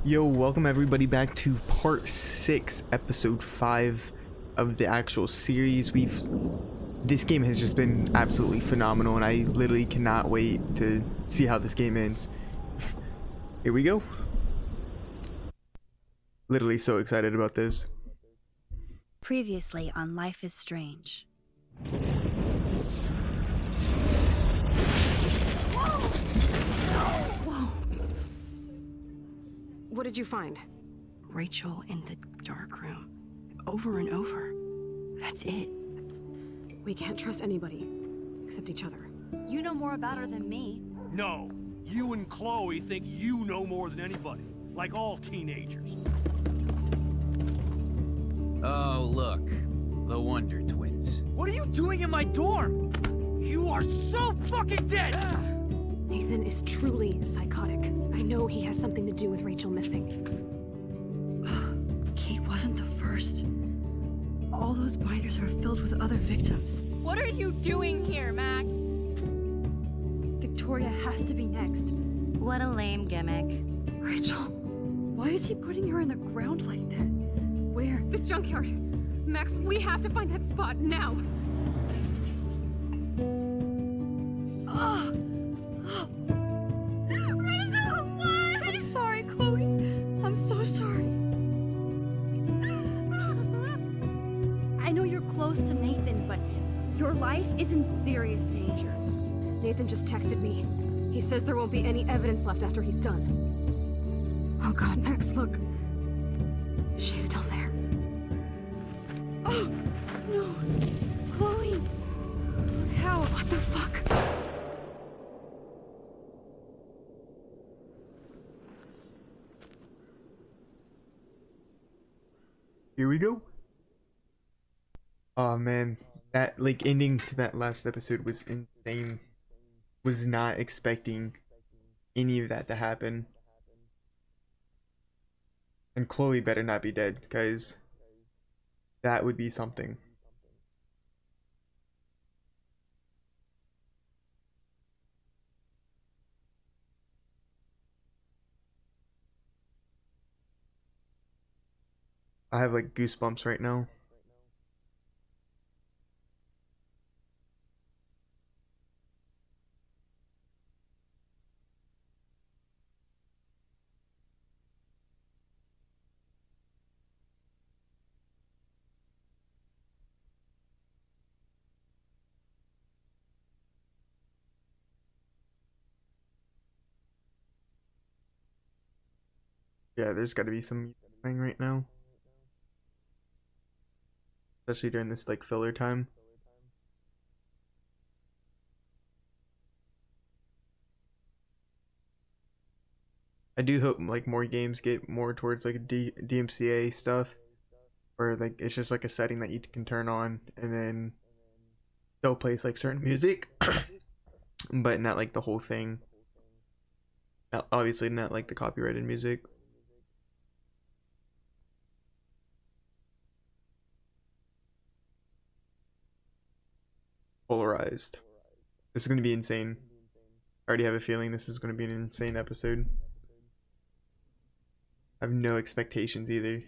Yo, welcome everybody back to part 6, episode 5 of the actual series. This game has just been absolutely phenomenal, and I literally cannot wait to see how this game ends. Here we go. Literally so excited about this. Previously on Life is Strange. Whoa! What did you find? Rachel in the dark room. Over and over. That's it. We can't trust anybody except each other. You know more about her than me. No, you and Chloe think you know more than anybody, like all teenagers. Oh, look. The Wonder Twins. What are you doing in my dorm? You are so fucking dead! Nathan is truly psychotic. I know he has something to do with Rachel missing. Kate wasn't the first. All those binders are filled with other victims. What are you doing here, Max? Victoria has to be next. What a lame gimmick. Rachel, why is he putting her in the ground like that? Where? The junkyard! Max, we have to find that spot now! Rachel, what? I'm sorry, Chloe. I'm so sorry. I know you're close to Nathan, but your life is in serious danger. Nathan just texted me. He says there won't be any evidence left after he's done. Oh god, Max, look. She's still there. Oh, no. Chloe. Look how. What the fuck? Here we go. Oh man, that ending to that last episode was insane. Was not expecting any of that to happen. And Chloe better not be dead, guys. That would be something. I have like goosebumps right now. Yeah, there's got to be some music playing right now. Especially during this like filler time. I do hope like more games get more towards like DMCA stuff, where like it's just like a setting that you can turn on and then they'll play like certain music, but not like the whole thing. Obviously not like the copyrighted music. Polarized. This is going to be insane. I already have a feeling this is going to be an insane episode. I have no expectations either.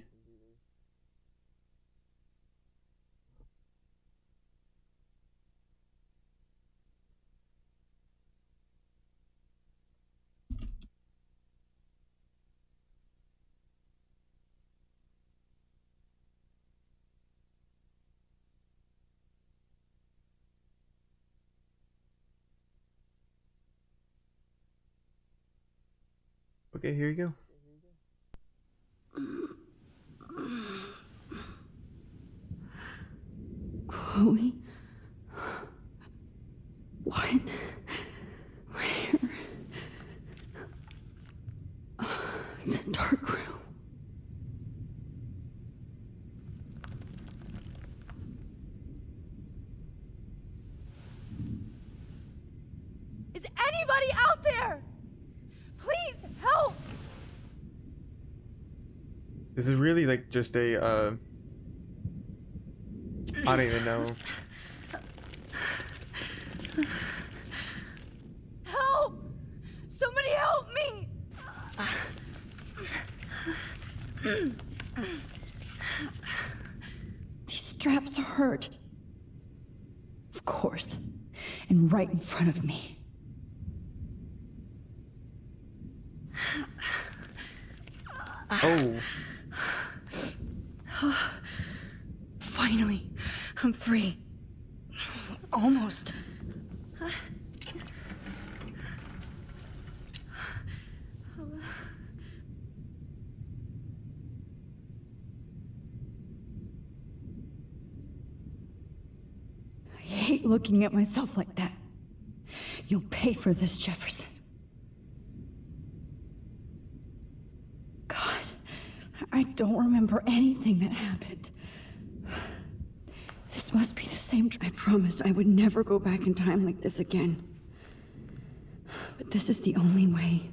Okay, here you go. Chloe? What? Where? It's a dark room. Is anybody out there? Please help! This is really like just a I don't even know. Help! Somebody help me! These straps hurt. Of course. And right in front of me. Oh. Finally, I'm free. Almost. I hate looking at myself like that. You'll pay for this, Jefferson. God, I don't remember anything that happened. This must be the same. I promised I would never go back in time like this again. But this is the only way.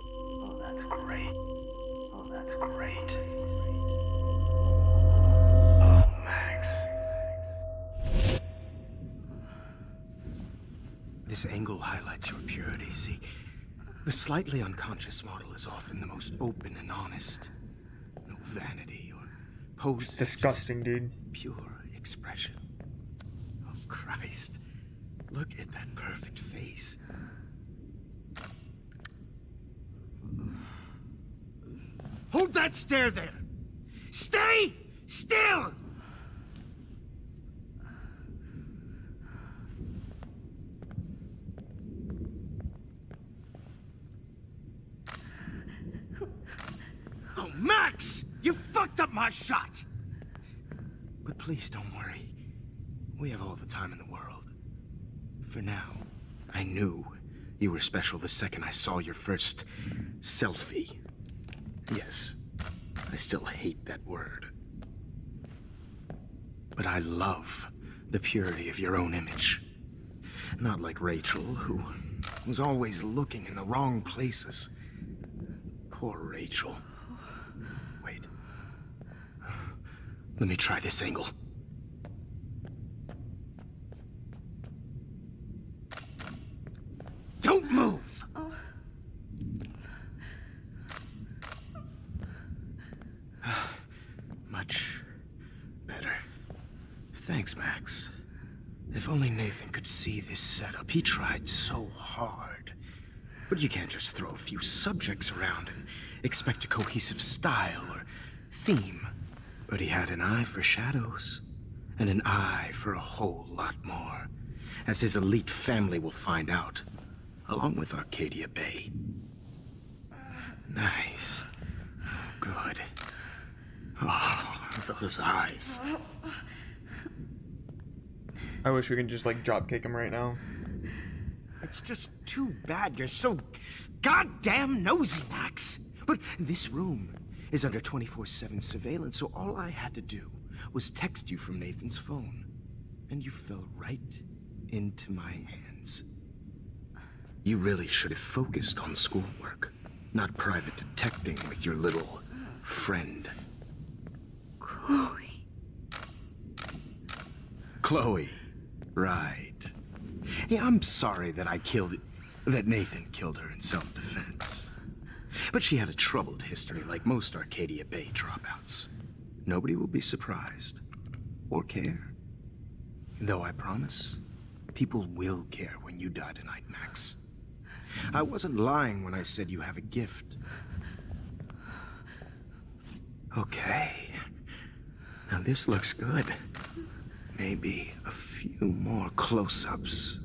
Oh, that's great. Oh, that's great. Oh, Max. This angle highlights your purity, see? The slightly unconscious model is often the most open and honest. No vanity or pose. It's disgusting, dude. Pure expression. Oh, Christ. Look at that perfect face. Hold that stare there! Stay still! Oh, Max! You fucked up my shot! But please don't worry. We have all the time in the world. For now, I knew you were special the second I saw your first selfie. Yes, I still hate that word. But I love the purity of your own image. Not like Rachel, who was always looking in the wrong places. Poor Rachel. Wait. Let me try this angle. Don't move! Much better. Thanks, Max. If only Nathan could see this setup. He tried so hard. But you can't just throw a few subjects around and expect a cohesive style or theme. But he had an eye for shadows, and an eye for a whole lot more, as his elite family will find out, along with Arcadia Bay. Nice. Good. Oh, those eyes. I wish we could just like drop kick him right now. It's just too bad you're so goddamn nosy, Max. But this room is under 24/7 surveillance, so all I had to do was text you from Nathan's phone. And you fell right into my hands. You really should have focused on schoolwork, not private detecting with your little friend. Chloe. Chloe, right. Yeah, I'm sorry that that Nathan killed her in self-defense. But she had a troubled history like most Arcadia Bay dropouts. Nobody will be surprised or care. Though I promise, people will care when you die tonight, Max. I wasn't lying when I said you have a gift. Okay. Now this looks good. Maybe a few more close-ups.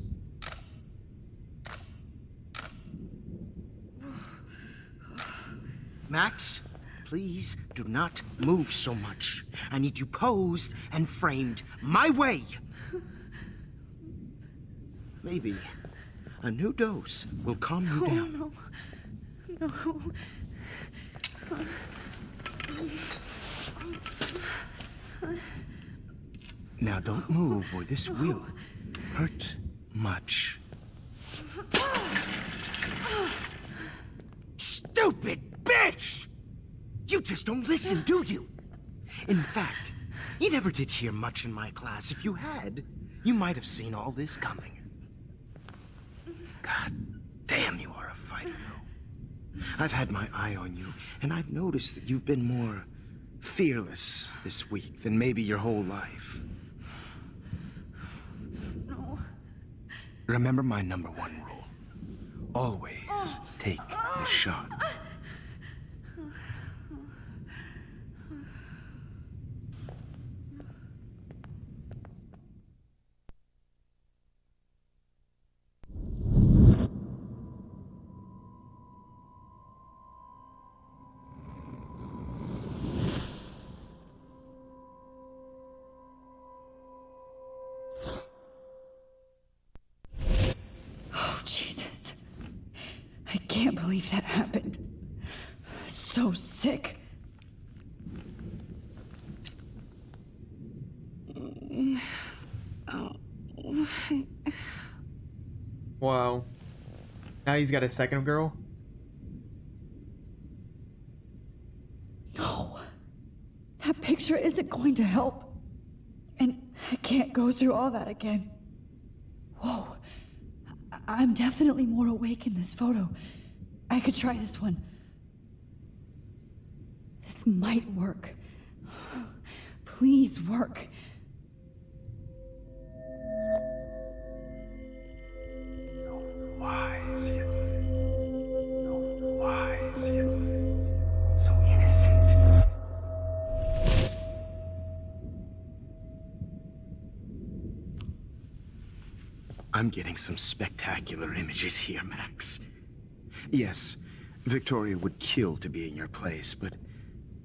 Max, please do not move so much. I need you posed and framed my way. Maybe a new dose will calm you down. No. Now don't move or this will hurt much. Stupid bitch! You just don't listen, do you? In fact, you never did hear much in my class. If you had, you might have seen all this coming. God damn, you are a fighter, though. I've had my eye on you, and I've noticed that you've been more fearless this week than maybe your whole life. No. Remember my #1 rule. Always take the shot. Oh, Jesus. I can't believe that happened. So sick. Wow. Now he's got a second girl? No. That picture isn't going to help. And I can't go through all that again. Whoa. I'm definitely more awake in this photo. I could try this one. This might work. Please work. Wise yet. So wise yet. So innocent. I'm getting some spectacular images here, Max. Yes, Victoria would kill to be in your place, but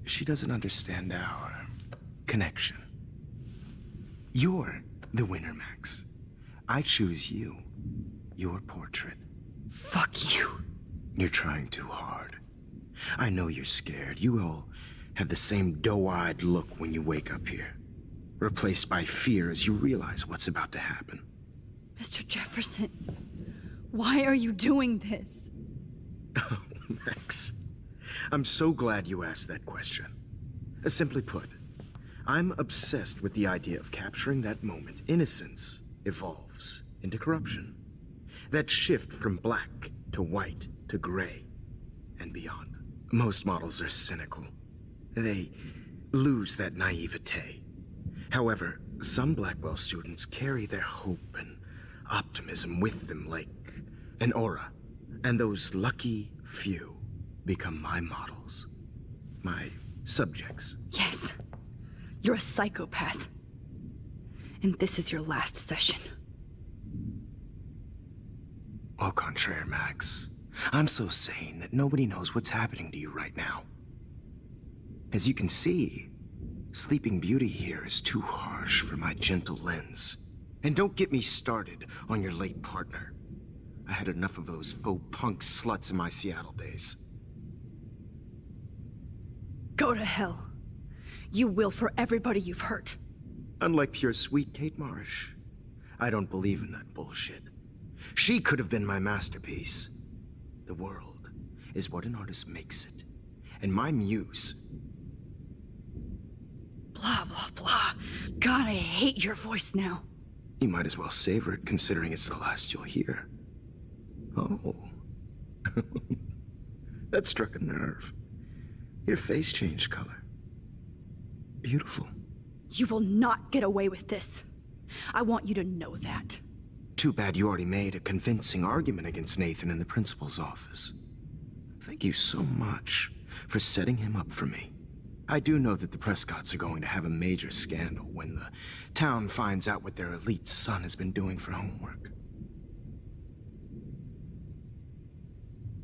she doesn't understand our connection. You're the winner, Max. I choose you. Your portrait. Fuck you. You're trying too hard. I know you're scared. You all have the same doe-eyed look when you wake up here, replaced by fear as you realize what's about to happen. Mr. Jefferson, why are you doing this? Oh, Max. I'm so glad you asked that question. Simply put, I'm obsessed with the idea of capturing that moment innocence evolves into corruption. That shift from black to white to gray and beyond. Most models are cynical. They lose that naivete. However, some Blackwell students carry their hope and optimism with them like an aura. And those lucky few become my models. My subjects. Yes. You're a psychopath. And this is your last session. Au contraire, Max. I'm so sane that nobody knows what's happening to you right now. As you can see, Sleeping Beauty here is too harsh for my gentle lens. And don't get me started on your late partner. I had enough of those faux punk sluts in my Seattle days. Go to hell. You will for everybody you've hurt. Unlike pure sweet Kate Marsh, I don't believe in that bullshit. She could have been my masterpiece. The world is what an artist makes it. And my muse... Blah, blah, blah. God, I hate your voice now. You might as well savor it, considering it's the last you'll hear. Oh. That struck a nerve. Your face changed color. Beautiful. You will not get away with this. I want you to know that. Too bad you already made a convincing argument against Nathan in the principal's office. Thank you so much for setting him up for me. I do know that the Prescotts are going to have a major scandal when the town finds out what their elite son has been doing for homework.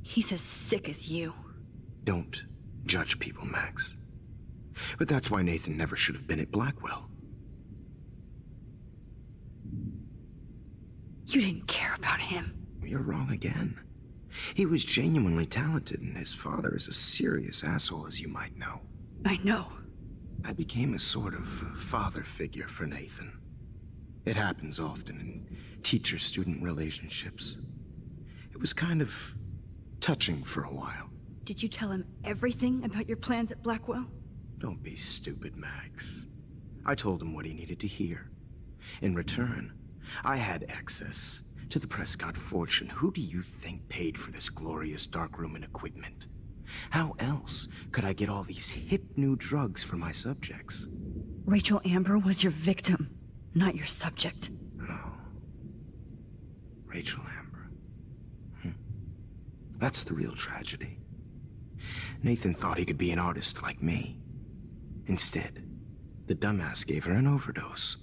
He's as sick as you. Don't judge people, Max. But that's why Nathan never should have been at Blackwell. You didn't care about him. You're wrong again. He was genuinely talented, and his father is a serious asshole, as you might know. I know. I became a sort of father figure for Nathan. It happens often in teacher-student relationships. It was kind of touching for a while. Did you tell him everything about your plans at Blackwell? Don't be stupid, Max. I told him what he needed to hear. In return, I had access To the Prescott fortune, who do you think paid for this glorious darkroom and equipment? How else could I get all these hip new drugs for my subjects? Rachel Amber was your victim, not your subject. Oh. Rachel Amber. That's the real tragedy. Nathan thought he could be an artist like me. Instead, the dumbass gave her an overdose.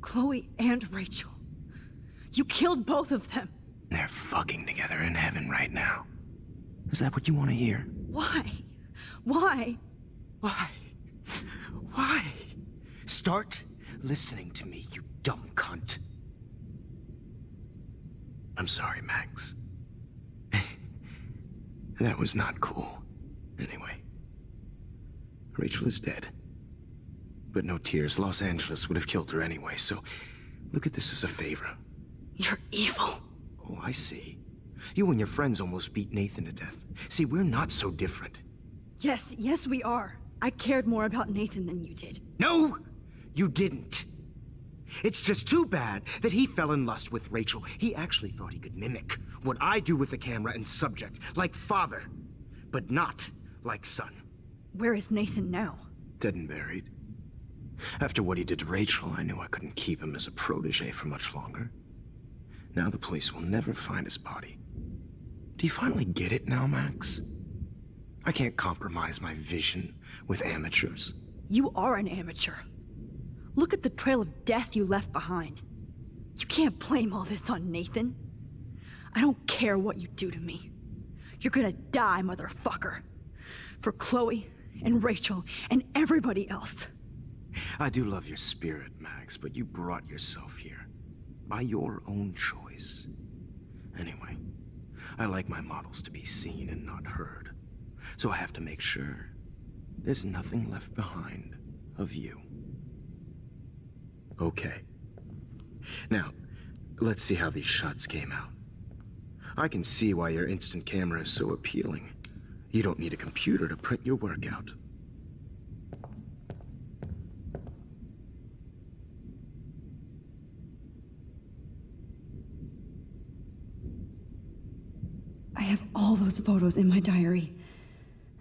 Chloe and Rachel. You killed both of them. They're fucking together in heaven right now. Is that what you want to hear? Why? Why? Why? Why? Start listening to me, you dumb cunt. I'm sorry, Max. That was not cool. Anyway, Rachel is dead. But no tears. Los Angeles would have killed her anyway, so look at this as a favor. You're evil. Oh, I see. You and your friends almost beat Nathan to death. See, we're not so different. Yes, we are. I cared more about Nathan than you did. No, you didn't. It's just too bad that he fell in lust with Rachel. He actually thought he could mimic what I do with the camera and subject, like father, but not like son. Where is Nathan now? Dead and buried. After what he did to Rachel, I knew I couldn't keep him as a protege for much longer. Now the police will never find his body. Do you finally get it now, Max? I can't compromise my vision with amateurs. You are an amateur. Look at the trail of death you left behind. You can't blame all this on Nathan. I don't care what you do to me. You're gonna die, motherfucker. For Chloe and Rachel and everybody else. I do love your spirit, Max, but you brought yourself here. By your own choice. Anyway, I like my models to be seen and not heard. So I have to make sure there's nothing left behind of you. Okay. Now, let's see how these shots came out. I can see why your instant camera is so appealing. You don't need a computer to print your work out. I have all those photos in my diary.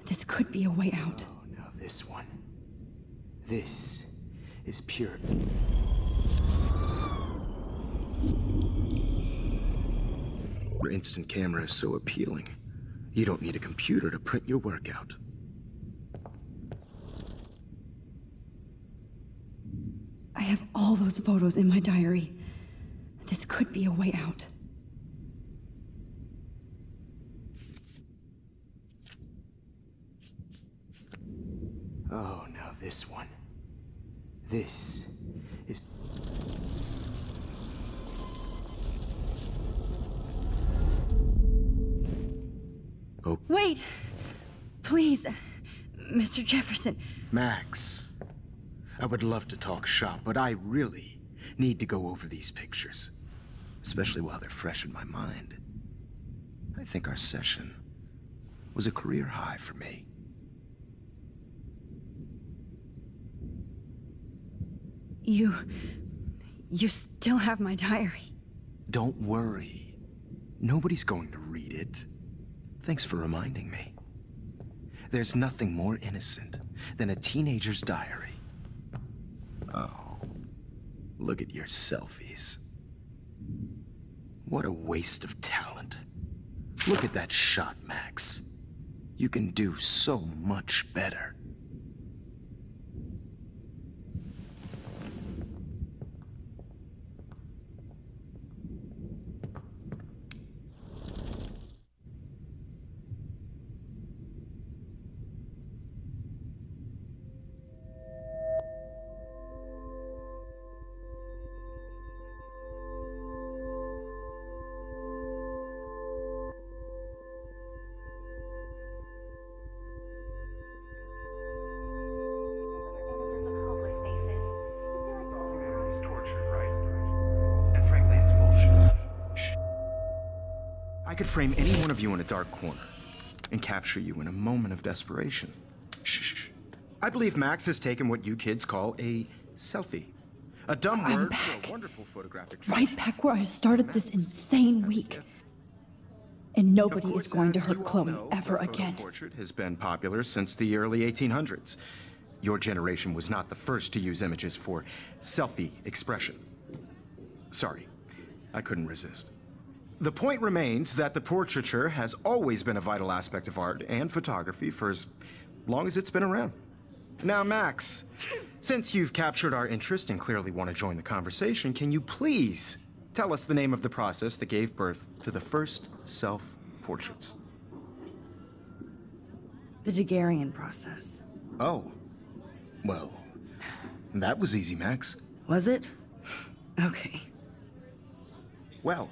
This could be a way out. Oh, now this one. This is pure. Your instant camera is so appealing. You don't need a computer to print your work out. I have all those photos in my diary. This could be a way out. Oh, now this one. This is... Oh. Wait! Please, Mr. Jefferson. Max, I would love to talk shop, but I really need to go over these pictures. Especially while they're fresh in my mind. I think our session was a career high for me. You still have my diary. Don't worry. Nobody's going to read it. Thanks for reminding me. There's nothing more innocent than a teenager's diary. Oh, look at your selfies. What a waste of talent. Look at that shot, Max. You can do so much better. I could frame any one of you in a dark corner and capture you in a moment of desperation. Shh. I believe Max has taken what you kids call a selfie. A dumb I'm word back. for a wonderful photographic Right tradition. back where I started this insane week. And nobody Of is course, going to as hurt you all Chloe know, ever the photo again. portrait has been popular since the early 1800s. Your generation was not the first to use images for selfie expression. Sorry, I couldn't resist. The point remains that the portraiture has always been a vital aspect of art and photography for as long as it's been around. Now, Max, since you've captured our interest and clearly want to join the conversation, can you please tell us the name of the process that gave birth to the first self-portraits? The Daguerrean process. Oh. Well, that was easy, Max. Was it? Okay. Well,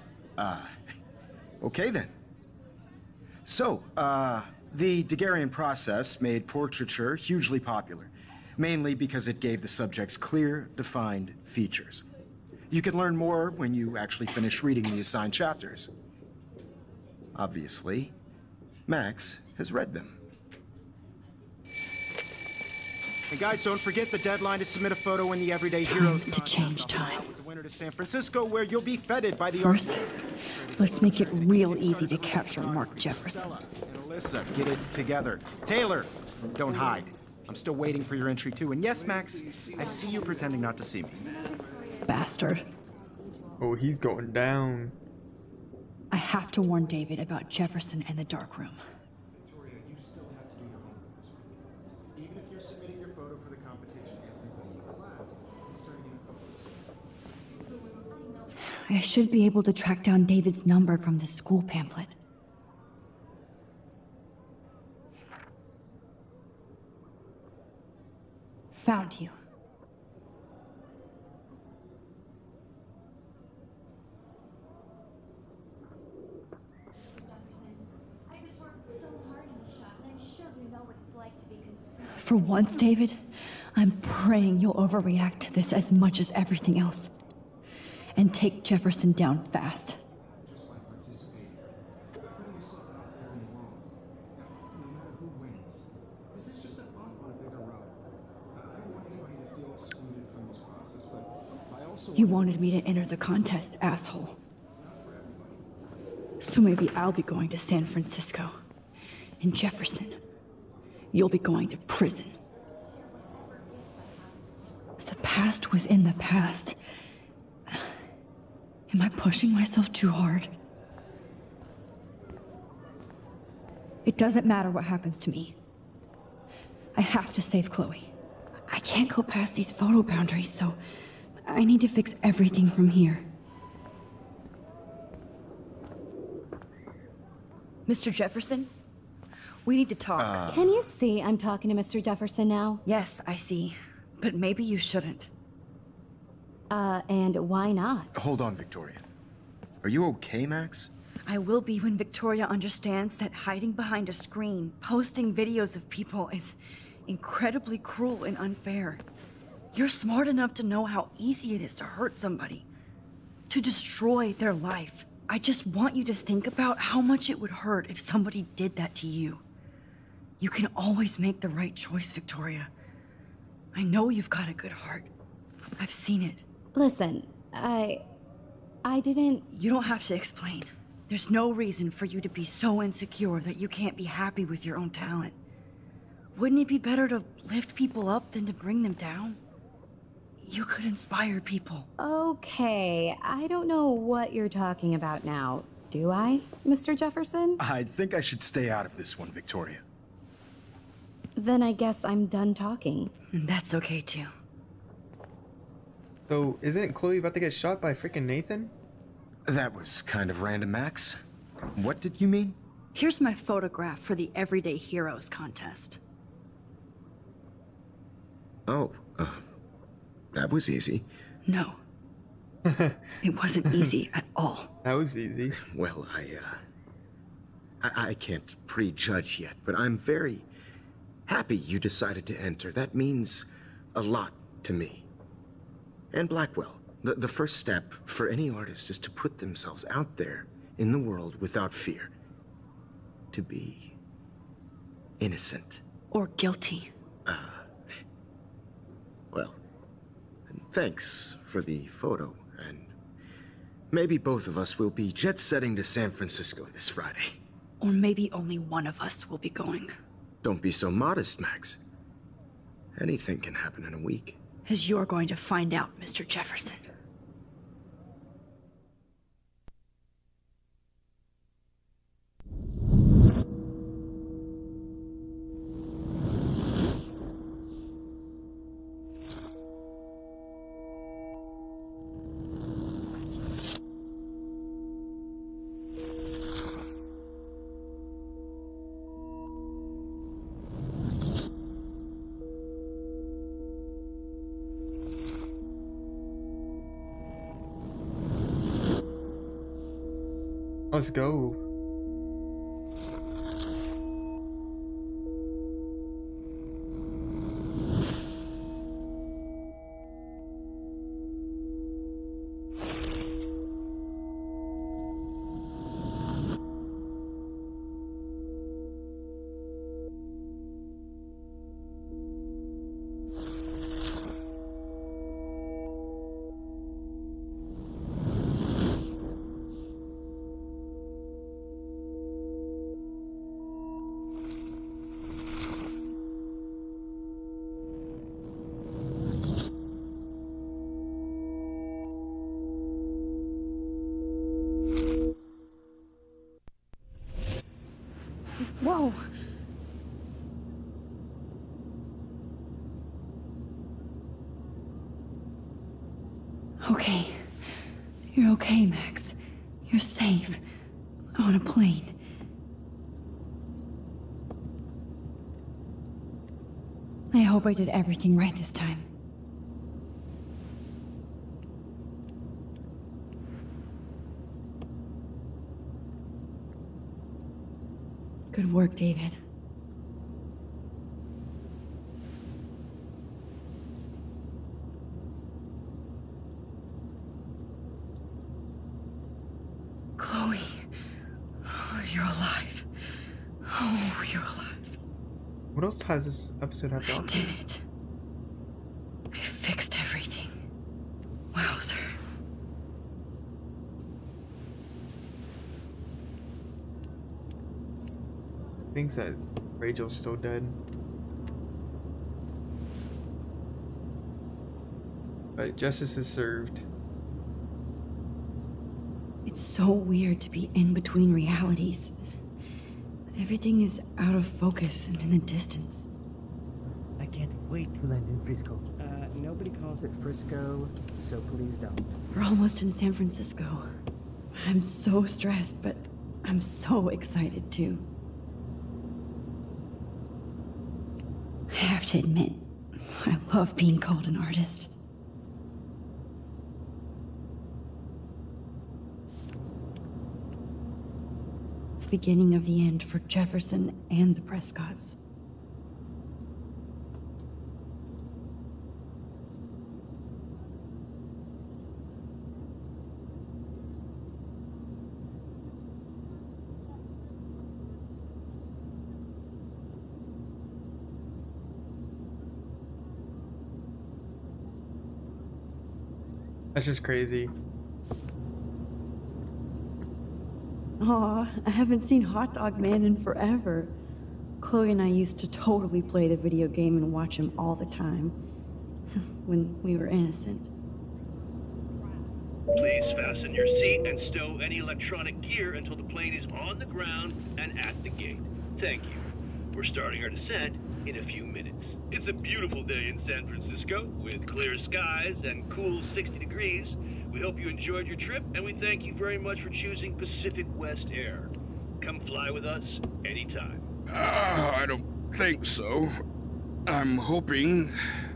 okay then. So, the Daguerrean process made portraiture hugely popular, mainly because it gave the subjects clear, defined features. You can learn more when you actually finish reading the assigned chapters. Obviously, Max has read them. And guys, don't forget the deadline to submit a photo in the Everyday Heroes to change time. with the winner to San Francisco, where you'll be feted by the First, let's make it real easy to capture Mark Jefferson. Stella and Alyssa, get it together. Taylor, don't hide. I'm still waiting for your entry too. And yes, Max, I see you pretending not to see me. Bastard. Oh, he's going down. I have to warn David about Jefferson and the dark room. Victoria, you still have to do your homework this week. Even if you're submitting your photo for the competition, everybody in class is turning in photos. I should be able to track down David's number from the school pamphlet. Found you. I just worked so hard in the shop, and I'm sure you know what it's like to be consumed. For once, David, I'm praying you'll overreact to this as much as everything else. And take Jefferson down fast. Just by participating, putting yourself out there in the world. No matter who wins, this is just a bump on a bigger road. I don't want anybody to feel excluded from this process, but I also You wanted me to enter the contest, asshole. So maybe I'll be going to San Francisco. And Jefferson, you'll be going to prison. The past within the past. Am I pushing myself too hard? It doesn't matter what happens to me. I have to save Chloe. I can't go past these photo boundaries, so I need to fix everything from here. Mr. Jefferson? We need to talk. Can you see I'm talking to Mr. Jefferson now? Yes, I see. But maybe you shouldn't. And why not? Hold on, Victoria. Are you okay, Max? I will be when Victoria understands that hiding behind a screen, posting videos of people is incredibly cruel and unfair. You're smart enough to know how easy it is to hurt somebody, to destroy their life. I just want you to think about how much it would hurt if somebody did that to you. You can always make the right choice, Victoria. I know you've got a good heart. I've seen it. Listen, I didn't... You don't have to explain. There's no reason for you to be so insecure that you can't be happy with your own talent. Wouldn't it be better to lift people up than to bring them down? You could inspire people. Okay, I don't know what you're talking about now. Do I, Mr. Jefferson? I think I should stay out of this one, Victoria. Then I guess I'm done talking. And that's okay too. So, isn't Chloe about to get shot by freaking Nathan? That was kind of random, Max. What did you mean? Here's my photograph for the Everyday Heroes contest. Oh, that was easy. No. It wasn't easy at all. That was easy. Well, I can't prejudge yet, but I'm very happy you decided to enter. That means a lot to me. And Blackwell, the first step for any artist is to put themselves out there in the world without fear. To be innocent. Or guilty. Well, Thanks for the photo, and maybe both of us will be jet-setting to San Francisco this Friday. Or maybe only one of us will be going. Don't be so modest, Max. Anything can happen in a week. As you're going to find out, Mr. Jefferson. Let's go. Whoa! Okay. You're okay, Max. You're safe. On a plane. I hope I did everything right this time. Good work, David. Chloe. Oh, you're alive. Oh, you're alive. What else has this episode have to I offer? did it. I fixed everything. Wowzer. Thinks that Rachel's still dead. But justice is served. It's so weird to be in between realities. Everything is out of focus and in the distance. I can't wait to land in Frisco. Nobody calls it Frisco, so please don't. We're almost in San Francisco. I'm so stressed, but I'm so excited too. I have to admit, I love being called an artist. The beginning of the end for Jefferson and the Prescotts. That's just crazy. Aw, I haven't seen Hot Dog Man in forever. Chloe and I used to totally play the video game and watch him all the time. When we were innocent. Please fasten your seat and stow any electronic gear until the plane is on the ground and at the gate. Thank you. We're starting our descent in a few minutes. It's a beautiful day in San Francisco with clear skies and cool 60 degrees. We hope you enjoyed your trip, and we thank you very much for choosing Pacific West Air. Come fly with us anytime. I don't think so. I'm hoping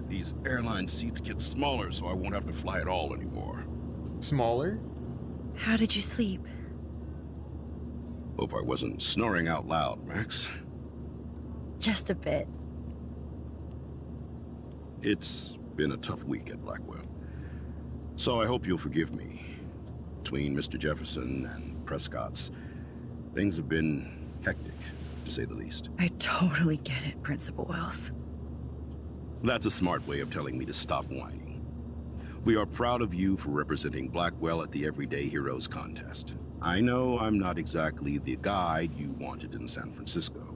these airline seats get smaller so I won't have to fly at all anymore. Smaller? How did you sleep? Hope I wasn't snoring out loud, Max. Just a bit. It's been a tough week at Blackwell. So I hope you'll forgive me. Between Mr. Jefferson and Prescott's, things have been hectic, to say the least. I totally get it, Principal Wells. That's a smart way of telling me to stop whining. We are proud of you for representing Blackwell at the Everyday Heroes contest. I know I'm not exactly the guide you wanted in San Francisco,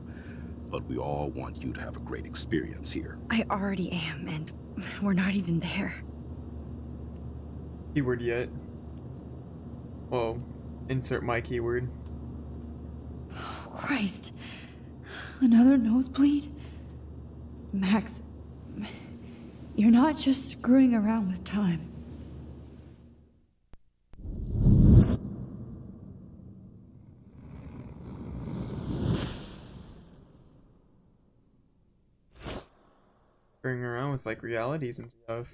but we all want you to have a great experience here. I already am, and we're not even there. Keyword yet? Well, insert my keyword. Oh, Christ. Another nosebleed? Max, you're not just screwing around with time. Screwing around with like realities and stuff.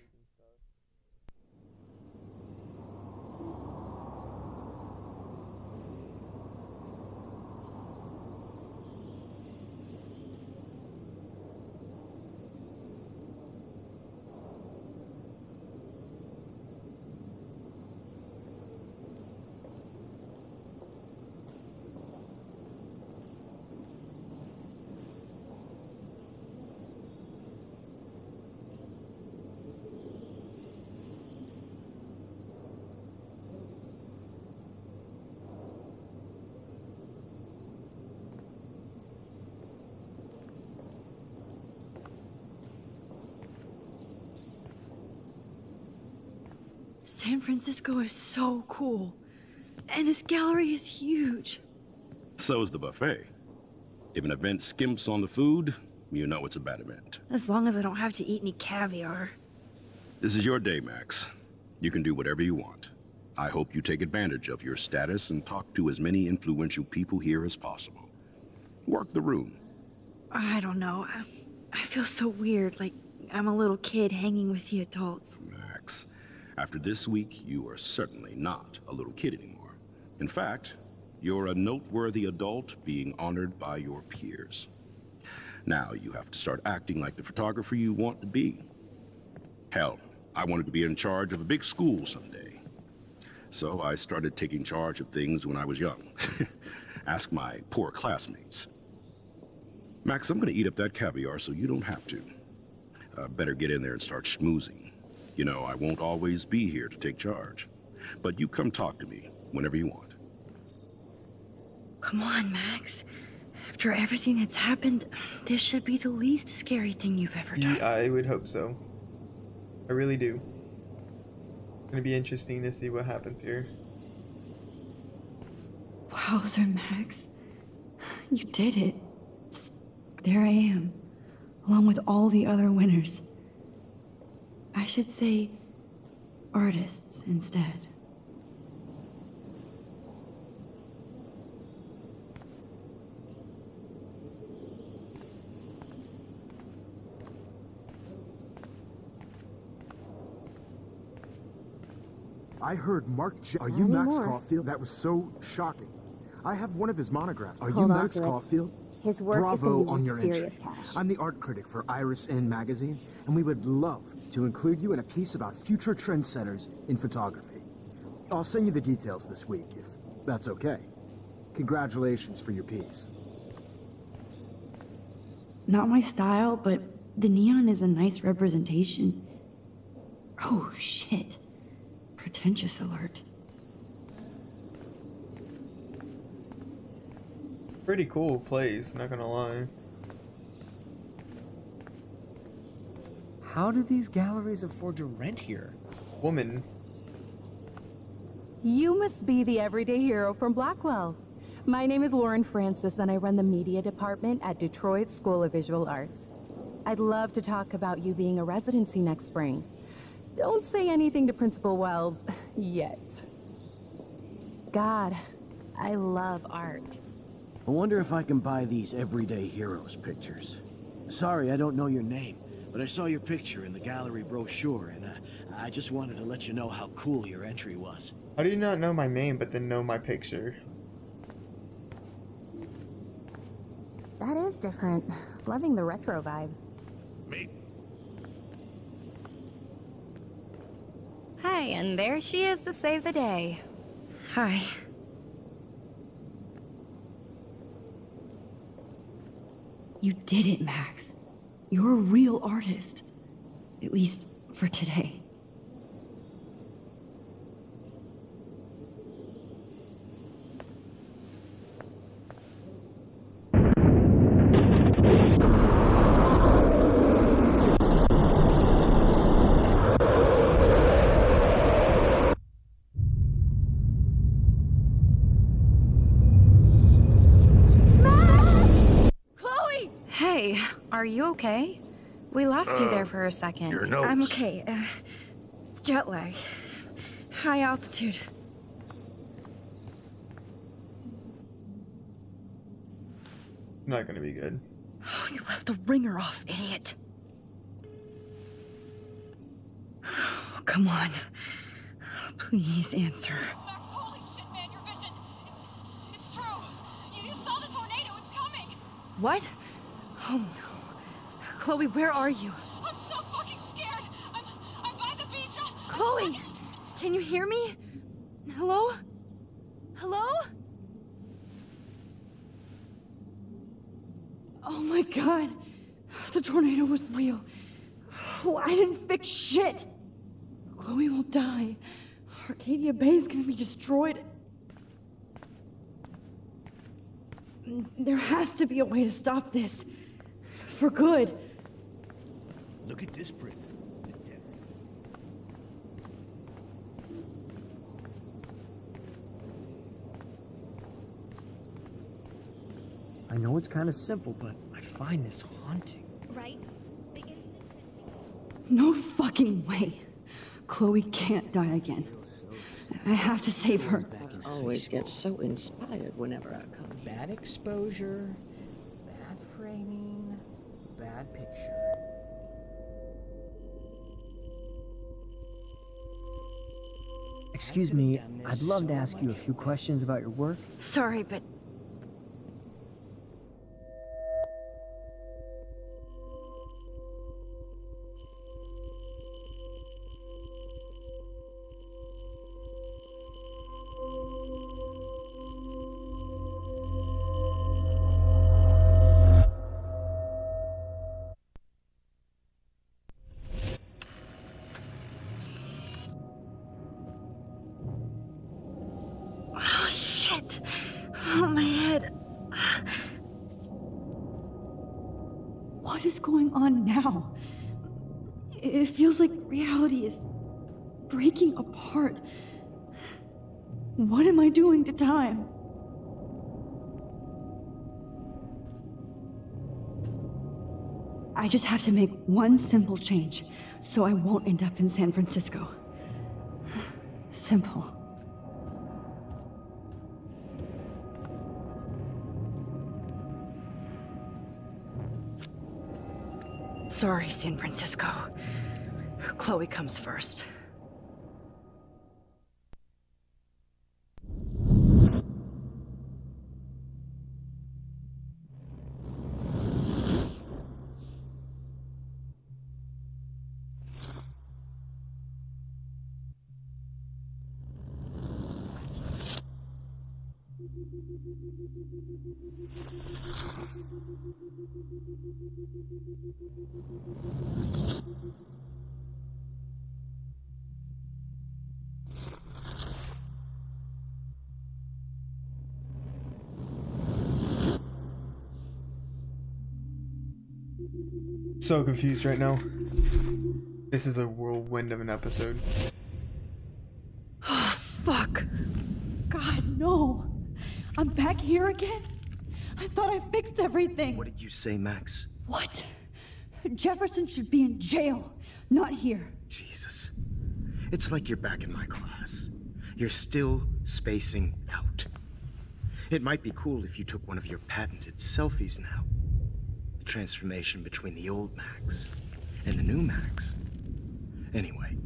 San Francisco is so cool. And this gallery is huge. So is the buffet. If an event skimps on the food, you know it's a bad event. As long as I don't have to eat any caviar. This is your day, Max. You can do whatever you want. I hope you take advantage of your status and talk to as many influential people here as possible. Work the room. I don't know. I feel so weird, like I'm a little kid hanging with the adults. Max, after this week, you are certainly not a little kid anymore. In fact, you're a noteworthy adult being honored by your peers. Now you have to start acting like the photographer you want to be. Hell, I wanted to be in charge of a big school someday. So I started taking charge of things when I was young. Ask my poor classmates. Max, I'm gonna eat up that caviar so you don't have to. Better get in there and start schmoozing. You know, I won't always be here to take charge. But you come talk to me whenever you want. Come on, Max. After everything that's happened, this should be the least scary thing you've ever done. Yeah, I would hope so. I really do. It's gonna be interesting to see what happens here. Wowzer, Max. You did it. There I am, along with all the other winners. I should say artists instead. I heard Are you Max Caulfield? That was so shocking. I have one of his monographs. Are you Max Caulfield? His work is Bravo going to on need your serious entry. cash. I'm the art critic for Iris N magazine, and we would love to include you in a piece about future trendsetters in photography. I'll send you the details this week, if that's okay. Congratulations for your piece. Not my style, but the neon is a nice representation. Oh, shit. Pretentious alert. Pretty cool place, not gonna lie. How do these galleries afford to rent here? Woman. You must be the everyday hero from Blackwell. My name is Lauren Francis, and I run the media department at Detroit School of Visual Arts. I'd love to talk about you being a residency next spring. Don't say anything to Principal Wells yet. God, I love art. I wonder if I can buy these Everyday Heroes pictures. Sorry, I don't know your name, but I saw your picture in the gallery brochure, and I just wanted to let you know how cool your entry was. How do you not know my name, but then know my picture? That is different. Loving the retro vibe. Me? Hi, and there she is to save the day. Hi. You did it, Max. You're a real artist. At least for today. Are you okay? We lost you there for a second. Your nose. I'm okay. Jet lag. High altitude. Not gonna be good. Oh, you left the ringer off, idiot. Oh, come on. Please answer. Max, holy shit, man, your vision. It's true. You saw the tornado. It's coming. What? Oh no. Chloe, where are you? I'm so fucking scared. I'm by the beach. Chloe! Can you hear me? Hello? Hello? Oh my god. The tornado was real. Oh, I didn't fix shit. Chloe will die. Arcadia Bay is gonna be destroyed. There has to be a way to stop this. For good. Look at this print. I know it's kind of simple, but I find this haunting. Right? No fucking way. Chloe can't die again. I have to save her. I always get so inspired whenever I come. Bad exposure, bad framing, bad picture. Excuse me, I'd love to ask you a few questions about your work. Sorry, but oh shit. Oh, my head. What is going on now? It feels like reality is breaking apart. What am I doing to time? I just have to make one simple change, so I won't end up in San Francisco. Simple. Sorry, San Francisco. Chloe comes first. So confused right now. This is a whirlwind of an episode. Oh, fuck. God, no. I'm back here again? I thought I fixed everything. What did you say, Max? What? Jefferson should be in jail, not here. Jesus. It's like you're back in my class. You're still spacing out. It might be cool if you took one of your patented selfies now. The transformation between the old Max and the new Max. Anyway,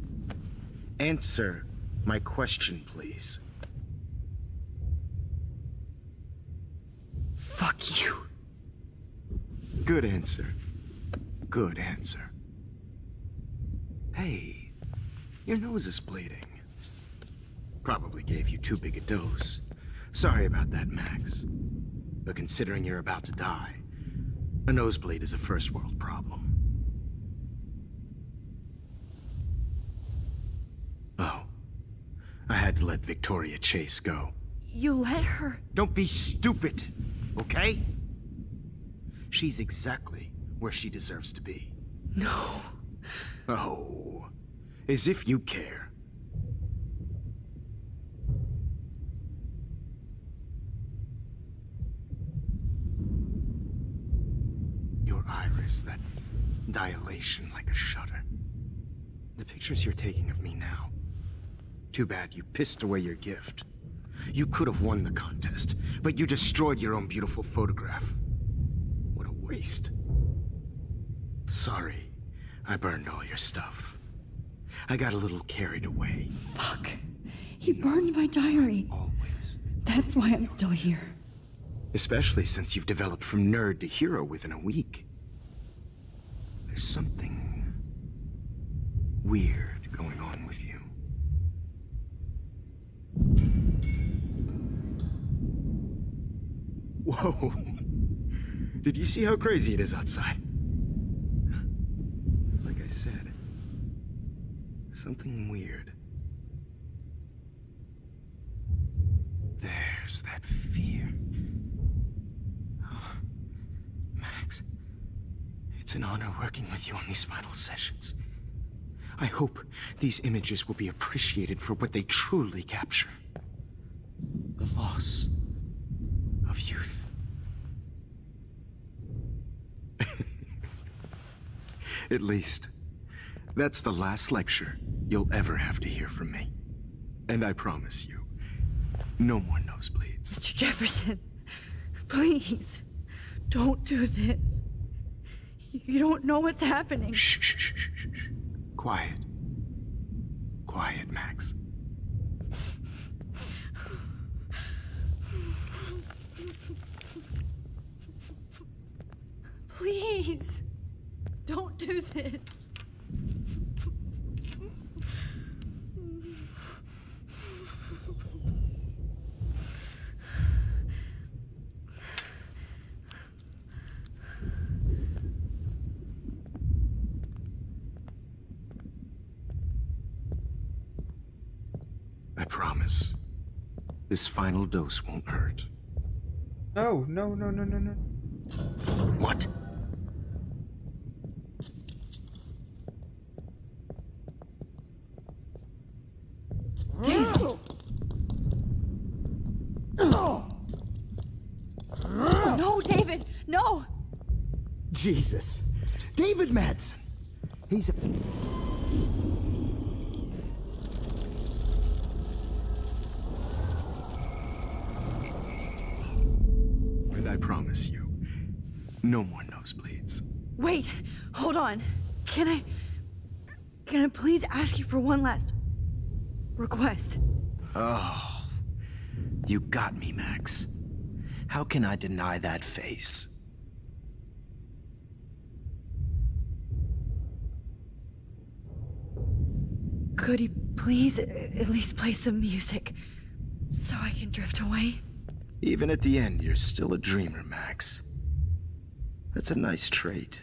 answer my question, please. Fuck you. Good answer. Good answer. Hey, your nose is bleeding. Probably gave you too big a dose. Sorry about that, Max. But considering you're about to die, a nosebleed is a first world problem. Oh, I had to let Victoria Chase go. You let her? Don't be stupid, okay? She's exactly where she deserves to be. No. Oh, as if you care. Your iris, that dilation like a shutter. The pictures you're taking of me now. Too bad you pissed away your gift. You could have won the contest, but you destroyed your own beautiful photograph. What a waste. Sorry, I burned all your stuff. I got a little carried away. Fuck. He burned my diary. Always. That's why I'm still here. Especially since you've developed from nerd to hero within a week. There's something weird going on with you. Whoa. Did you see how crazy it is outside? Like I said, something weird. There's that fear. Oh, Max, it's an honor working with you on these final sessions. I hope these images will be appreciated for what they truly capture. The loss of youth. At least, that's the last lecture you'll ever have to hear from me. And I promise you, no more nosebleeds. Mr. Jefferson, please, don't do this. You don't know what's happening. Shh, shh, shh, shh, shh. Quiet. Quiet, Max. Please, don't do this. I promise, this final dose won't hurt. No, no, no, no, no, no. What? David! No, David, no! Jesus. David Madsen. He's a... And I promise you, no more nosebleeds. Wait, hold on. Can I please ask you for one last request? Oh, you got me, Max. How can I deny that face? Could you please at least play some music so I can drift away? Even at the end, you're still a dreamer, Max. That's a nice trait.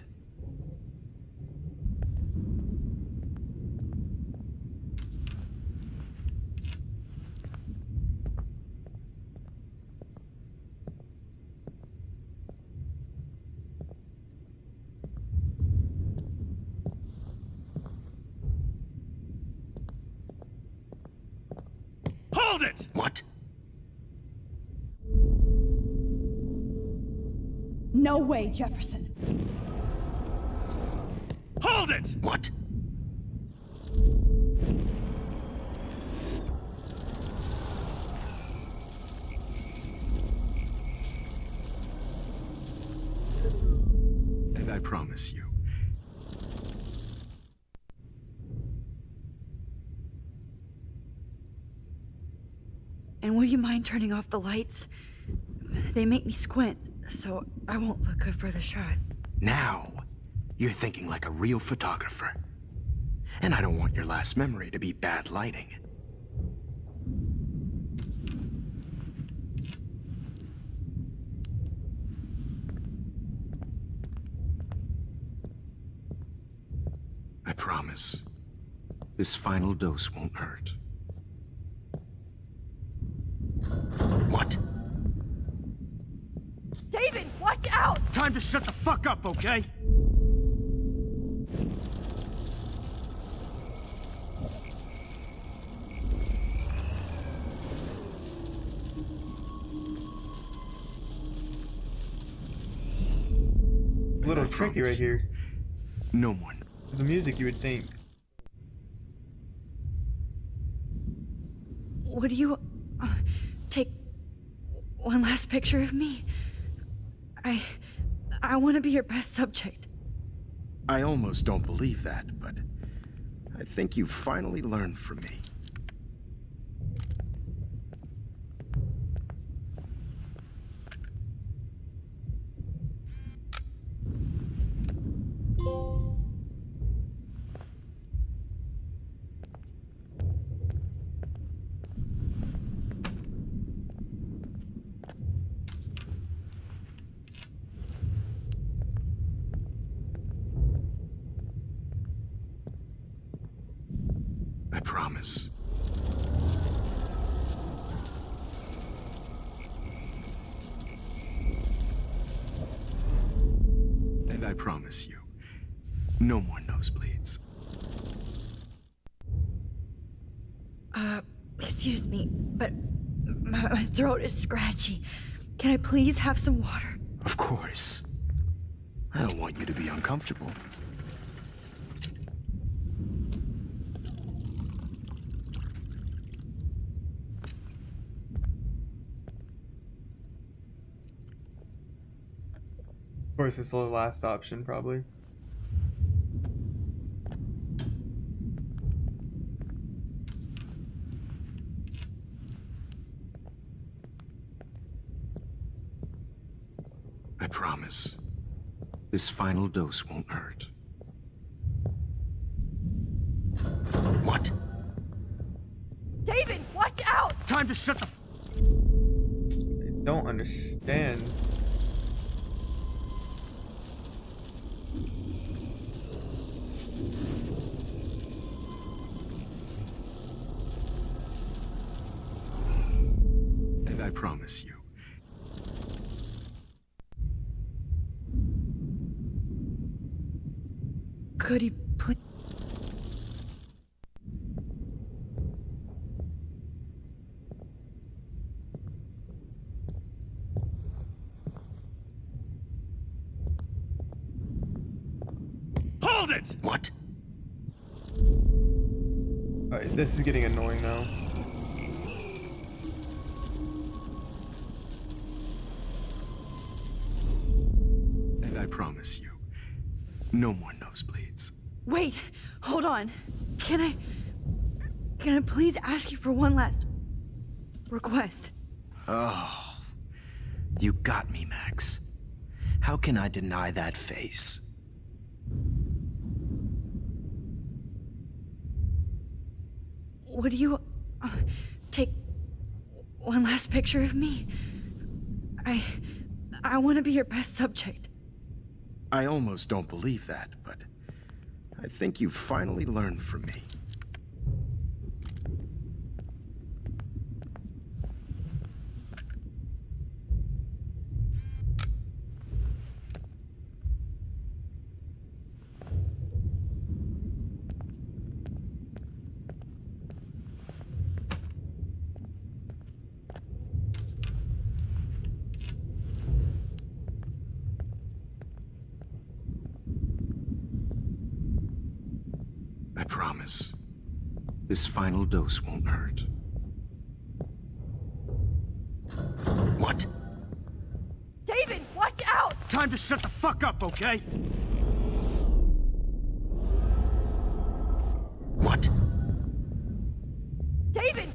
Hold it! What? No way, Jefferson. Hold it! What? And I promise you, And will you mind turning off the lights? They make me squint, so I won't look good for the shot. now you're thinking like a real photographer. And I don't want your last memory to be bad lighting. I promise, this final dose won't hurt. What? David, watch out! Time to shut the fuck up, okay? A little tricky right here. No one. The music, you would think. Would you take one last picture of me? I want to be your best subject. I almost don't believe that, but I think you've finally learned from me. I promise. And I promise you, no more nosebleeds. Excuse me, but my throat is scratchy. Can I please have some water? Of course. I don't want you to be uncomfortable. Of course, it's the last option, probably. I promise. This final dose won't hurt. What? David, watch out! Time to shut the... I don't understand. And I promise you. Could he please... Hold it! What? Alright, this is getting annoying now. And I promise you, no more nosebleeds. Wait, hold on. Can I please ask you for one last request? Oh, you got me, Max. How can I deny that face? Would you take one last picture of me? I want to be your best subject. I almost don't believe that, but I think you've finally learned from me. I promise. This final dose won't hurt. What? David, watch out! Time to shut the fuck up, okay? What? David!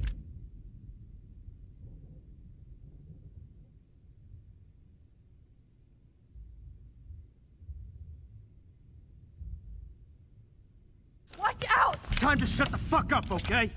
Watch out! Time to shut the fuck up, okay?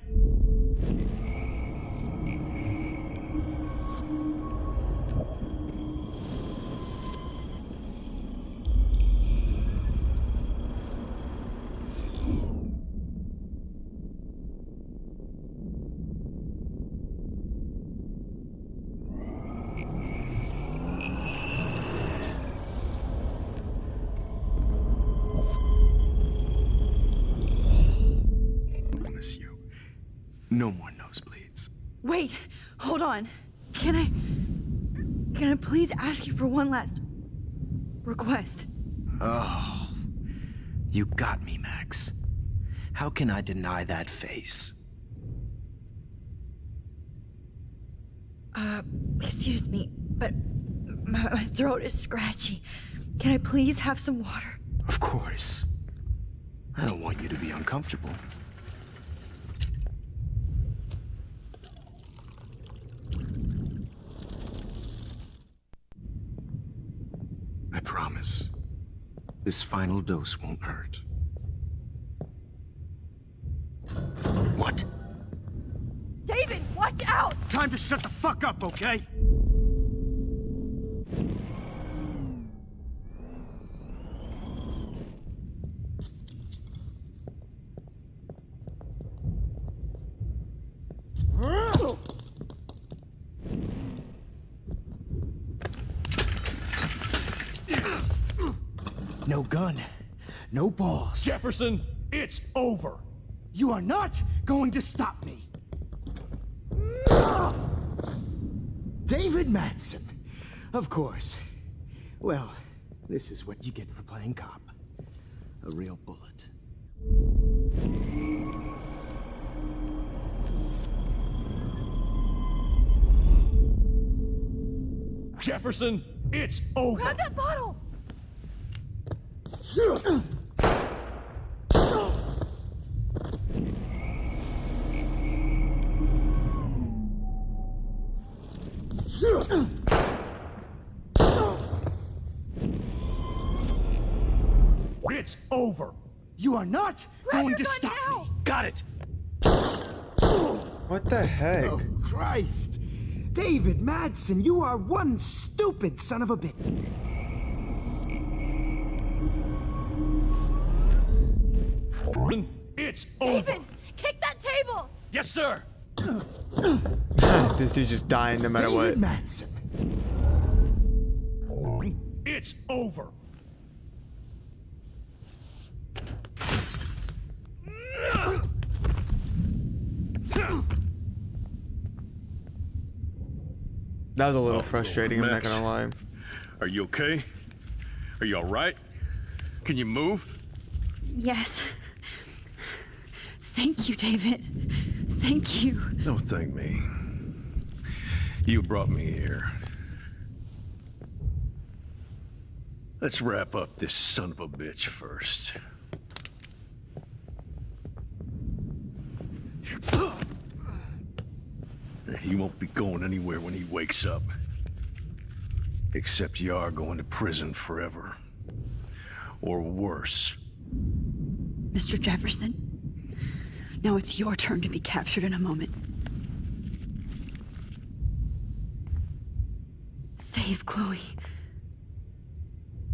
No more nosebleeds. Wait, hold on. Can I please ask you for one last request? Oh, You got me, Max. How can I deny that face? Excuse me, but my throat is scratchy. Can I please have some water? Of course. I don't want you to be uncomfortable. I promise. This final dose won't hurt. What? David, watch out! Time to shut the fuck up, okay? No gun, no balls. Jefferson, it's over. You are not going to stop me. David Madsen. Of course. Well, this is what you get for playing cop. A real bullet. Jefferson, it's over. Grab that bottle! It's over. You are not going to stop me. Got it. What the heck? Oh, Christ. David Madsen, you are one stupid son of a bitch. It's over. David, kick that table! Yes, sir. This dude's just dying no matter David what. Madsen. It's over. That was a little frustrating, I'm not Max. gonna lie. Are you okay? Are you all right? Can you move? Yes. Thank you, David. Thank you. Don't thank me. You brought me here. Let's wrap up this son of a bitch first. He won't be going anywhere when he wakes up. Except you are going to prison forever. Or worse. Mr. Jefferson, now it's your turn to be captured in a moment. Save Chloe.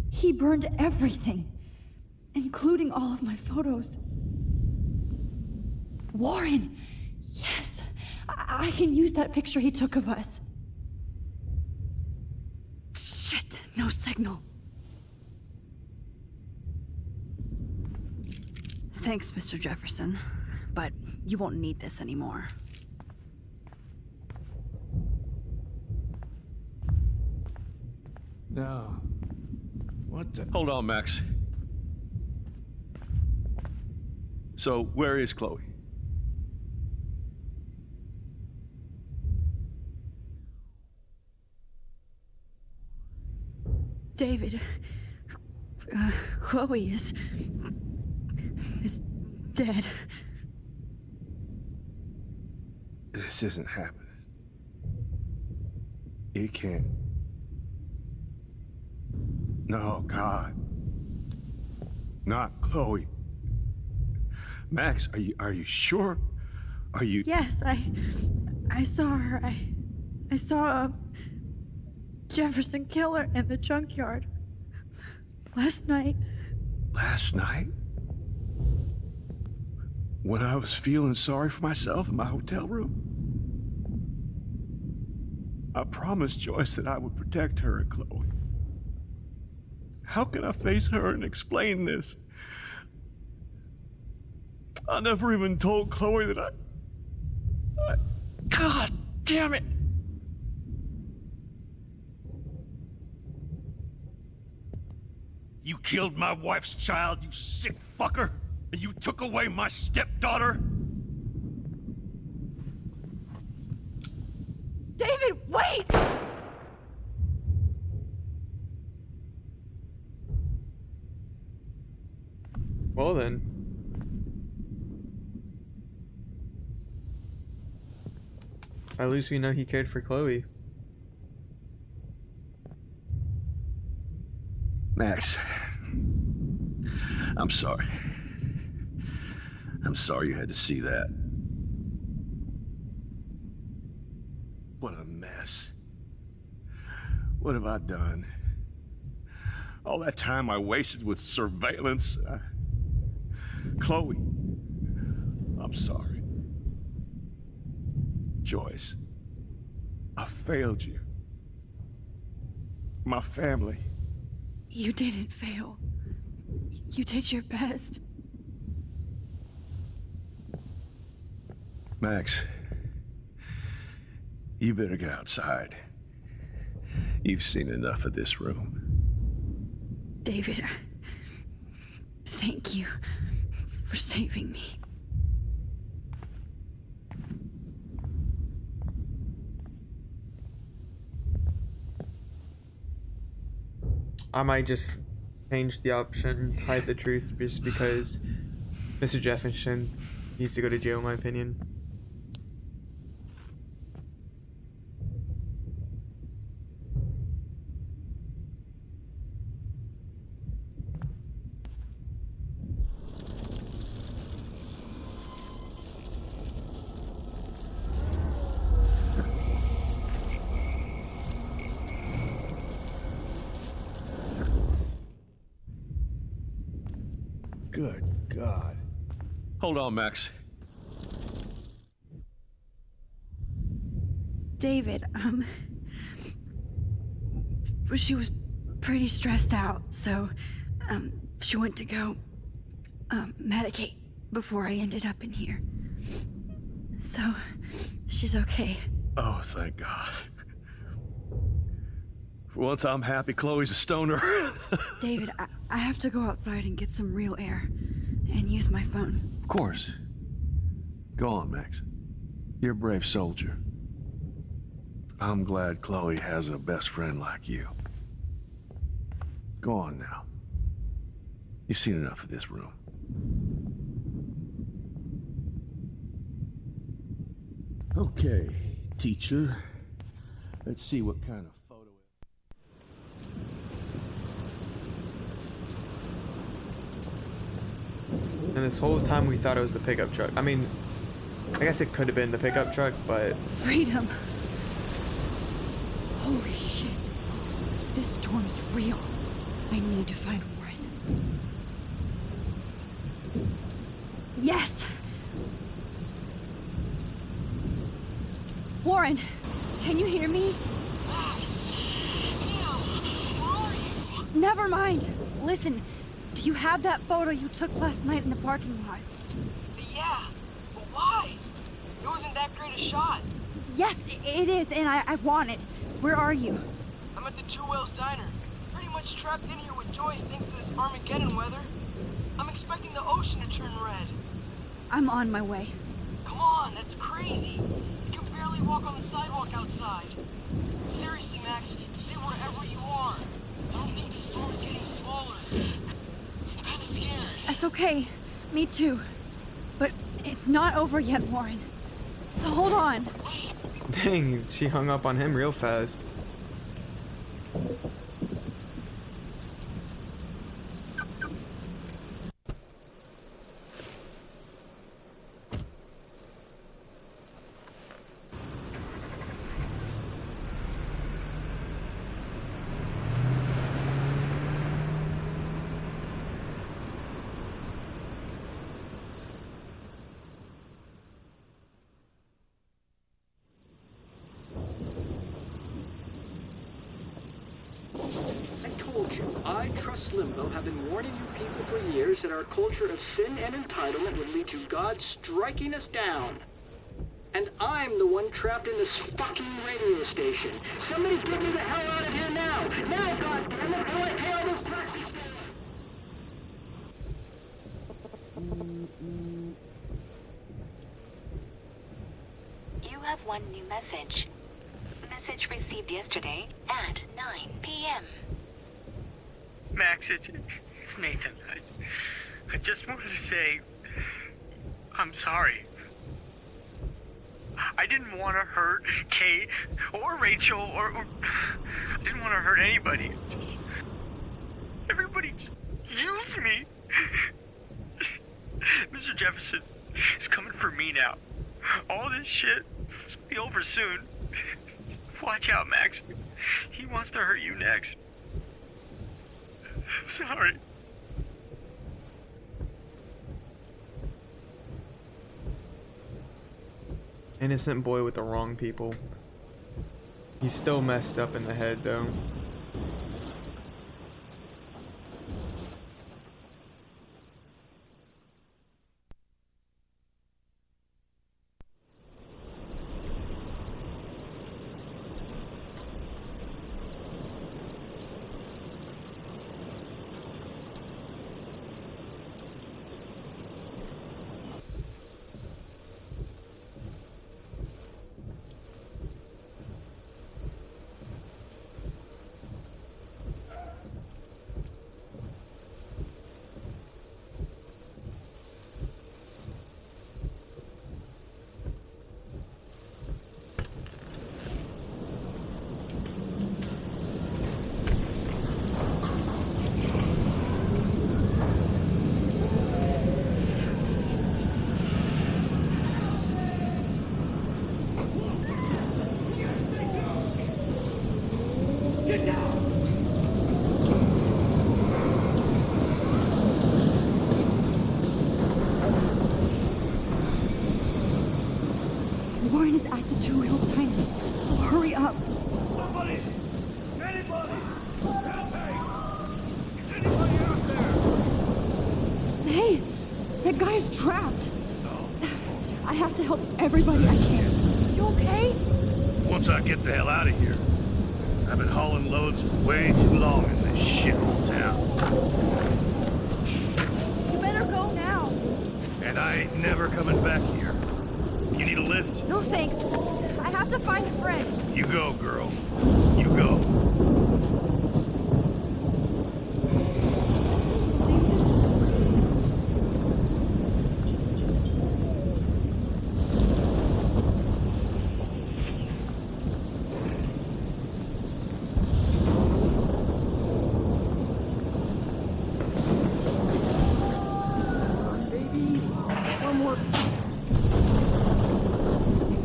He burned everything, including all of my photos. Warren! Yes! I can use that picture he took of us. Shit, no signal. Thanks, Mr. Jefferson, but you won't need this anymore. No. What the? Hold on, Max. So, where is Chloe? David, Chloe is dead. This isn't happening. It can't. No, God. Not Chloe. Max, are you sure? Are you? Yes, I saw her. I saw a Jefferson killer in the junkyard last night. Last night? When I was feeling sorry for myself in my hotel room? I promised Joyce that I would protect her and Chloe. How can I face her and explain this? I never even told Chloe that I... God damn it! You killed my wife's child, you sick motherfucker! And you took away my stepdaughter? David, wait! Well then. At least we know he cared for Chloe. Max, I'm sorry. I'm sorry you had to see that. What a mess. What have I done? All that time I wasted with surveillance. Chloe, I'm sorry. Joyce, I failed you. My family. You didn't fail. You did your best. Max, you better get outside. You've seen enough of this room. David, thank you for saving me. I might just change the option, hide the truth, just because Mr. Jefferson needs to go to jail, in my opinion. Good God. Hold on, Max. David, she was pretty stressed out, so, she went to go, medicate before I ended up in here. So, she's okay. Oh, thank God. For once, I'm happy Chloe's a stoner. David, I have to go outside and get some real air and use my phone. Of course. Go on, Max. You're a brave soldier. I'm glad Chloe has a best friend like you. Go on now. You've seen enough of this room. Okay, teacher. Let's see what kind of photo. And this whole time we thought it was the pickup truck. I mean, I guess it could have been the pickup truck, but... Freedom. Holy shit. This storm is real. I need to find Warren. Yes! Warren, can you hear me? Never mind. Listen, do you have that photo you took last night in the parking lot? Yeah, but why? It wasn't that great a shot. Yes, it is, and I want it. Where are you? I'm at the Two Whales Diner. Pretty much trapped in here with Joyce thanks to this Armageddon weather. I'm expecting the ocean to turn red. I'm on my way. Come on, that's crazy. You can barely walk on the sidewalk outside. Seriously, Max, stay wherever you are. I don't think the storm is getting smaller. I'm kinda scared. That's okay. Me too. But it's not over yet, Warren. So hold on. Dang, she hung up on him real fast. I, Trust Limbo, have been warning you people for years that our culture of sin and entitlement would lead to God striking us down. And I'm the one trapped in this fucking radio station. Somebody get me the hell out of here now! Now, goddammit, how do I pay all those taxes? You have one new message. Message received yesterday at 9 p.m. Max, it's Nathan. I just wanted to say I'm sorry. I didn't want to hurt Kate or Rachel or I didn't want to hurt anybody. Everybody used me. Mr. Jefferson is coming for me now. All this shit will be over soon. Watch out, Max. He wants to hurt you next. Sorry. Innocent boy with the wrong people. He's still messed up in the head, though. Warren is at the Two Wheels Diner, so hurry up. Somebody! Anybody! Help me! Is anybody out there? Hey, that guy's trapped. I have to help everybody I can. You okay? Once I get the hell out of here. I've been hauling loads for way too long in this shithole town. You better go now. And I ain't never coming back here. You need a lift? No thanks. I have to find a friend. You go, girl. You go.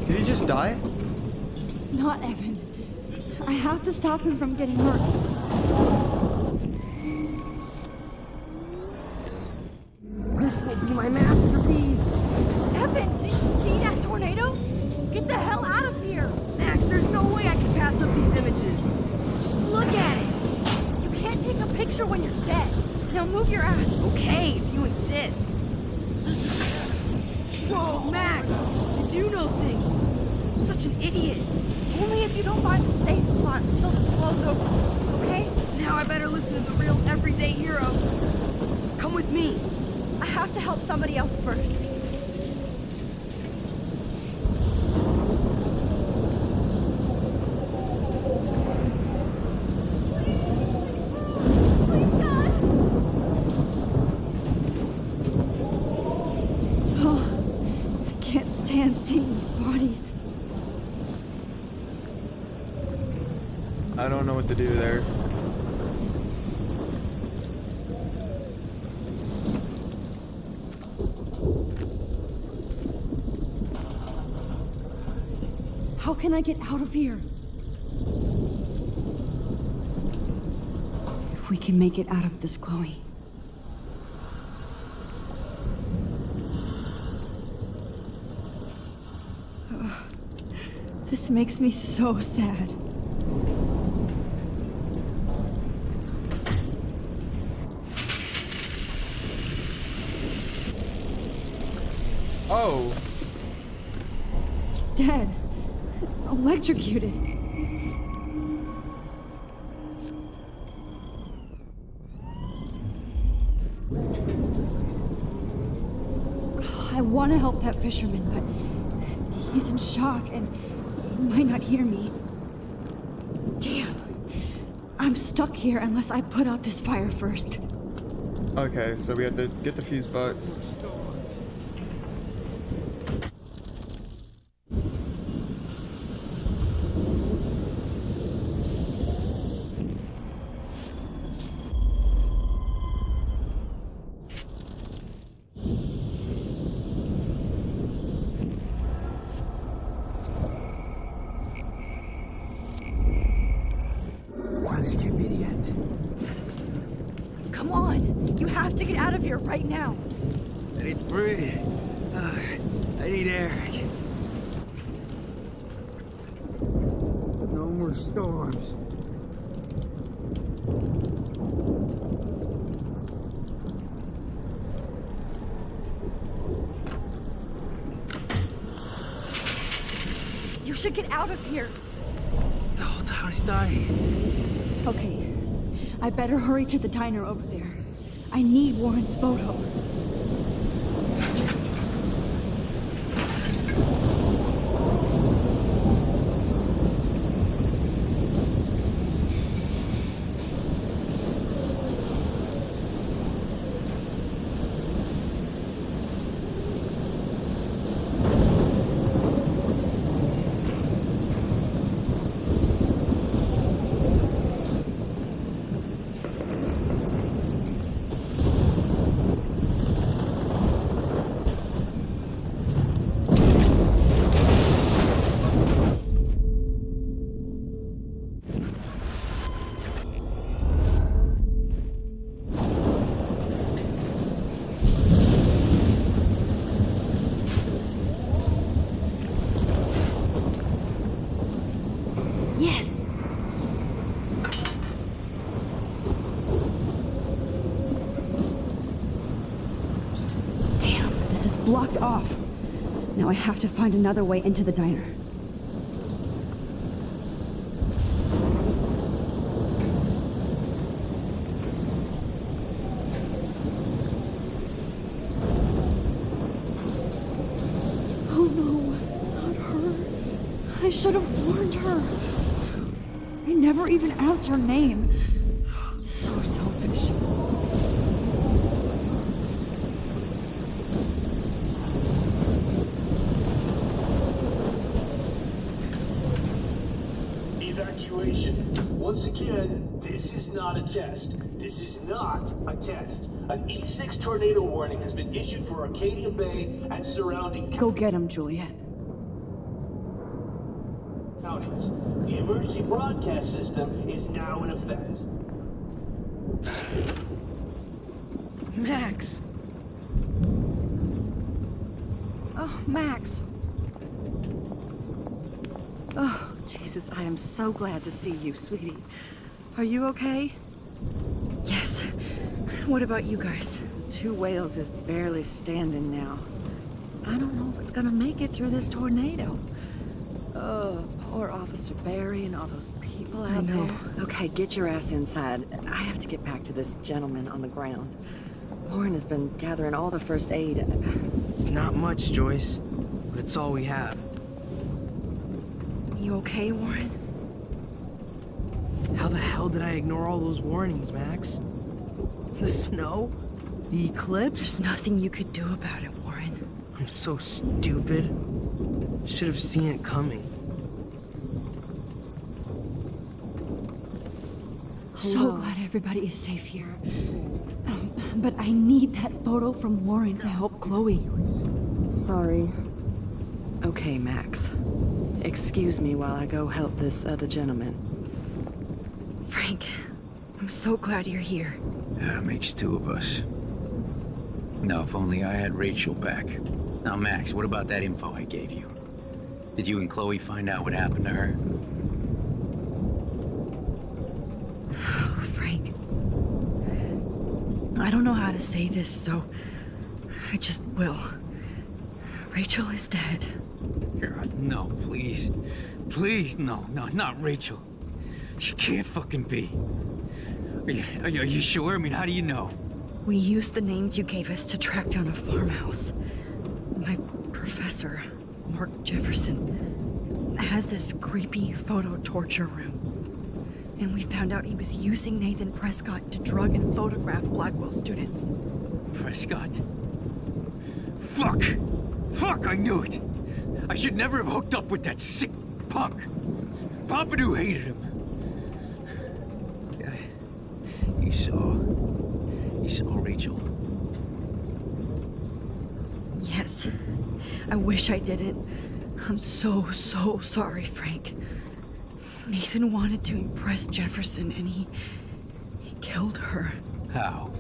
Did he just die? Not Evan. I have to stop him from getting hurt. This will be my masterpiece. Evan, did you see that tornado? Get the hell out of here. Max, there's no way I can pass up these images. Just look at it. You can't take a picture when you're dead. Now move your ass. Okay, if you insist. Whoa, Max! You do know things. I'm such an idiot. Only if you don't buy the safe slot until this blows over, okay? Now I better listen to the real everyday hero. Come with me. I have to help somebody else first. Seeing these bodies. I don't know what to do there. How can I get out of here? If we can make it out of this, Chloe. This makes me so sad. Oh. He's dead. Electrocuted. want to help that fisherman, but he's in shock and he might not hear me. Damn. I'm stuck here unless I put out this fire first. Okay, so we have to get the fuse box. This can't be the end. Come on! You have to get out of here right now! I need to breathe. I need air. No more storms. You should get out of here! The whole town is dying. Okay, I better hurry to the diner over there. I need Warren's photo. Yes! Damn, this is blocked off. Now I have to find another way into the diner. Oh no, not her. I should have warned her. I never even asked her name. So selfish. Evacuation. Once again, this is not a test. This is not a test. An E6 tornado warning has been issued for Arcadia Bay and surrounding Go get him, Juliet. counties. The emergency broadcast system is now in effect. Max! Oh, Max! Oh, Jesus, I am so glad to see you, sweetie. Are you okay? Yes. What about you guys? Two Whales is barely standing now. I don't know if it's gonna make it through this tornado. Oh, poor Officer Barry and all those people out there. Okay, get your ass inside. I have to get back to this gentleman on the ground. Lauren has been gathering all the first aid. It's not much, Joyce, but it's all we have. You okay, Warren? How the hell did I ignore all those warnings, Max? The snow? The eclipse? There's nothing you could do about it, Warren. I'm so stupid. Should have seen it coming. So glad everybody is safe here. But I need that photo from Warren to help Chloe. Sorry. Okay, Max. Excuse me while I go help this other gentleman. Frank, I'm so glad you're here. Yeah, it makes two of us. Now, if only I had Rachel back. Now, Max, what about that info I gave you? Did you and Chloe find out what happened to her? Oh, Frank. I don't know how to say this, so I just will. Rachel is dead. God, no, please. Please, no, not Rachel. She can't fucking be. Are you sure? I mean, how do you know? We used the names you gave us to track down a farmhouse. My professor, Mark Jefferson, has this creepy photo torture room. And we found out he was using Nathan Prescott to drug and photograph Blackwell students. Prescott? Fuck! Fuck, I knew it! I should never have hooked up with that sick punk. Pompidou hated him. Yeah. You saw Rachel. Yes. I wish I didn't. I'm so sorry, Frank. Nathan wanted to impress Jefferson, and he killed her. How?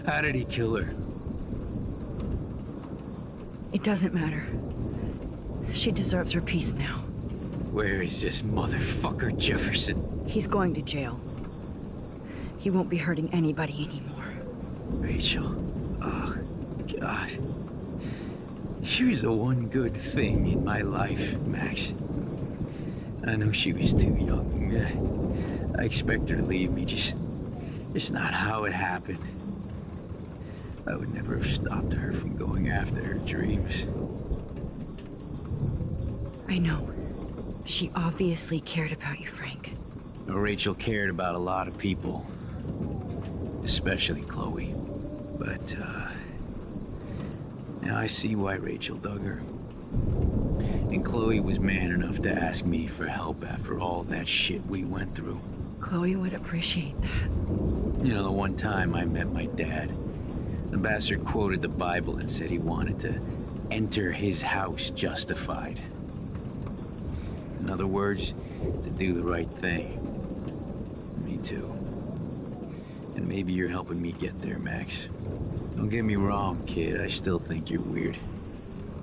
How did he kill her? It doesn't matter. She deserves her peace now. Where is this motherfucker Jefferson? He's going to jail. He won't be hurting anybody anymore. Rachel. Oh, God. She was the one good thing in my life, Max. I know she was too young. I expect her to leave me, just not how it happened. I would never have stopped her from going after her dreams. I know. She obviously cared about you, Frank. Rachel cared about a lot of people. Especially Chloe. But, now I see why Rachel dug her. And Chloe was man enough to ask me for help after all that shit we went through. Chloe would appreciate that. You know, the one time I met my dad, the bastard quoted the Bible and said he wanted to enter his house justified. In other words, to do the right thing. Me too. And maybe you're helping me get there, Max. Don't get me wrong, kid. I still think you're weird.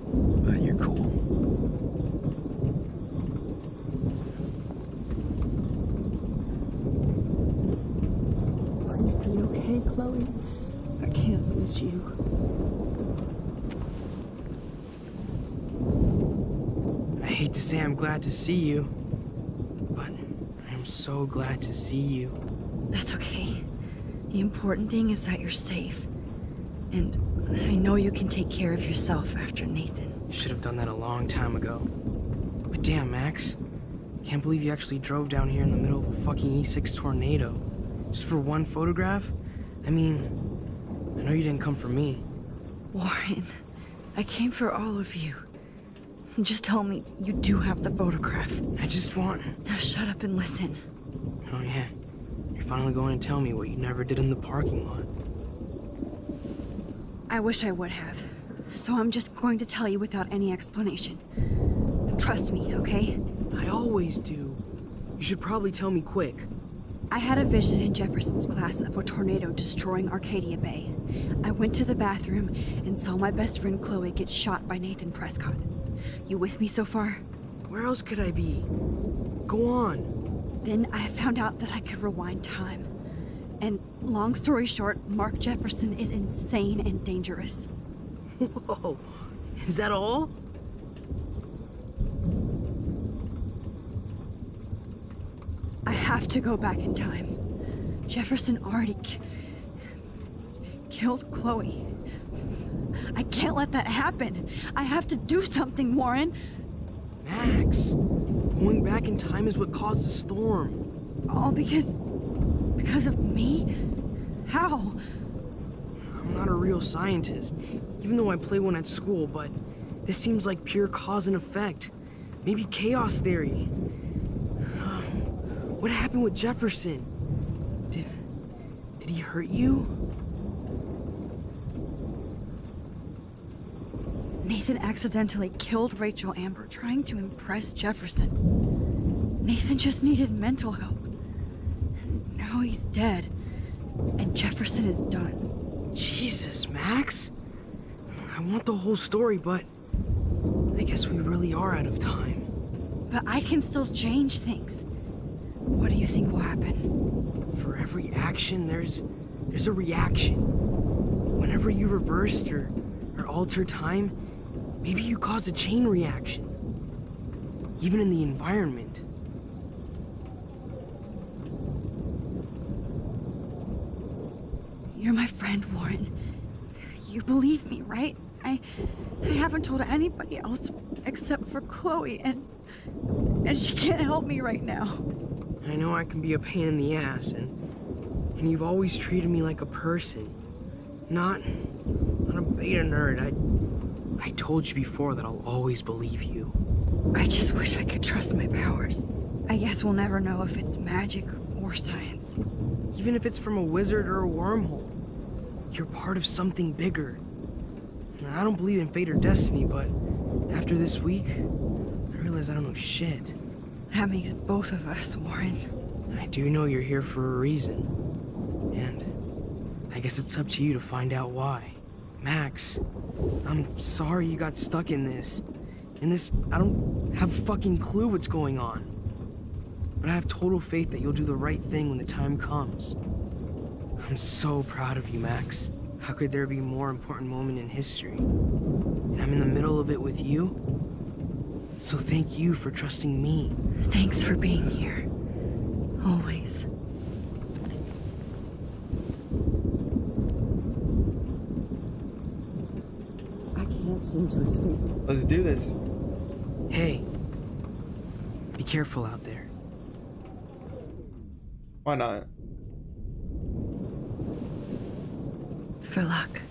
But you're cool. Please be okay, Chloe. I can't lose you. I hate to say I'm glad to see you, but I'm so glad to see you. That's okay. The important thing is that you're safe. And I know you can take care of yourself after Nathan. Should have done that a long time ago. But damn, Max. Can't believe you actually drove down here in the middle of a fucking E6 tornado. Just for one photograph? I mean, I know you didn't come for me. Warren, I came for all of you. Just tell me you do have the photograph. I just want... Now shut up and listen. Oh yeah. You're finally going to tell me what you never did in the parking lot. I wish I would have. So I'm just going to tell you without any explanation. Trust me, okay? I always do. You should probably tell me quick. I had a vision in Jefferson's class of a tornado destroying Arcadia Bay. I went to the bathroom and saw my best friend Chloe get shot by Nathan Prescott. You with me so far? Where else could I be? Go on. Then I found out that I could rewind time. And long story short, Mark Jefferson is insane and dangerous. Whoa, is that all? I have to go back in time. Jefferson already killed Chloe. I can't let that happen. I have to do something, Warren. Max, going back in time is what caused the storm. All because of me? How? I'm not a real scientist, even though I play one at school, but this seems like pure cause and effect. Maybe chaos theory. What happened with Jefferson? Did he hurt you? Nathan accidentally killed Rachel Amber trying to impress Jefferson. Nathan just needed mental help. Now he's dead, and Jefferson is done. Jesus, Max. I want the whole story, but I guess we really are out of time. But I can still change things. What do you think will happen? For every action, there's a reaction. Whenever you reversed or alter time, maybe you caused a chain reaction. Even in the environment. You're my friend, Warren. You believe me, right? I haven't told anybody else except for Chloe, and she can't help me right now. I know I can be a pain in the ass, and you've always treated me like a person, not a beta nerd. I told you before that I'll always believe you. I just wish I could trust my powers. I guess we'll never know if it's magic or science. Even if it's from a wizard or a wormhole, you're part of something bigger. I don't believe in fate or destiny, but after this week, I realize I don't know shit. That makes both of us, Warren. I do know you're here for a reason. And I guess it's up to you to find out why. Max, I'm sorry you got stuck in this. I don't have a fucking clue what's going on. But I have total faith that you'll do the right thing when the time comes. I'm so proud of you, Max. How could there be a more important moment in history? And I'm in the middle of it with you. So thank you for trusting me. Thanks for being here. Always. I can't seem to escape. Let's do this. Hey, be careful out there. Why not? For luck.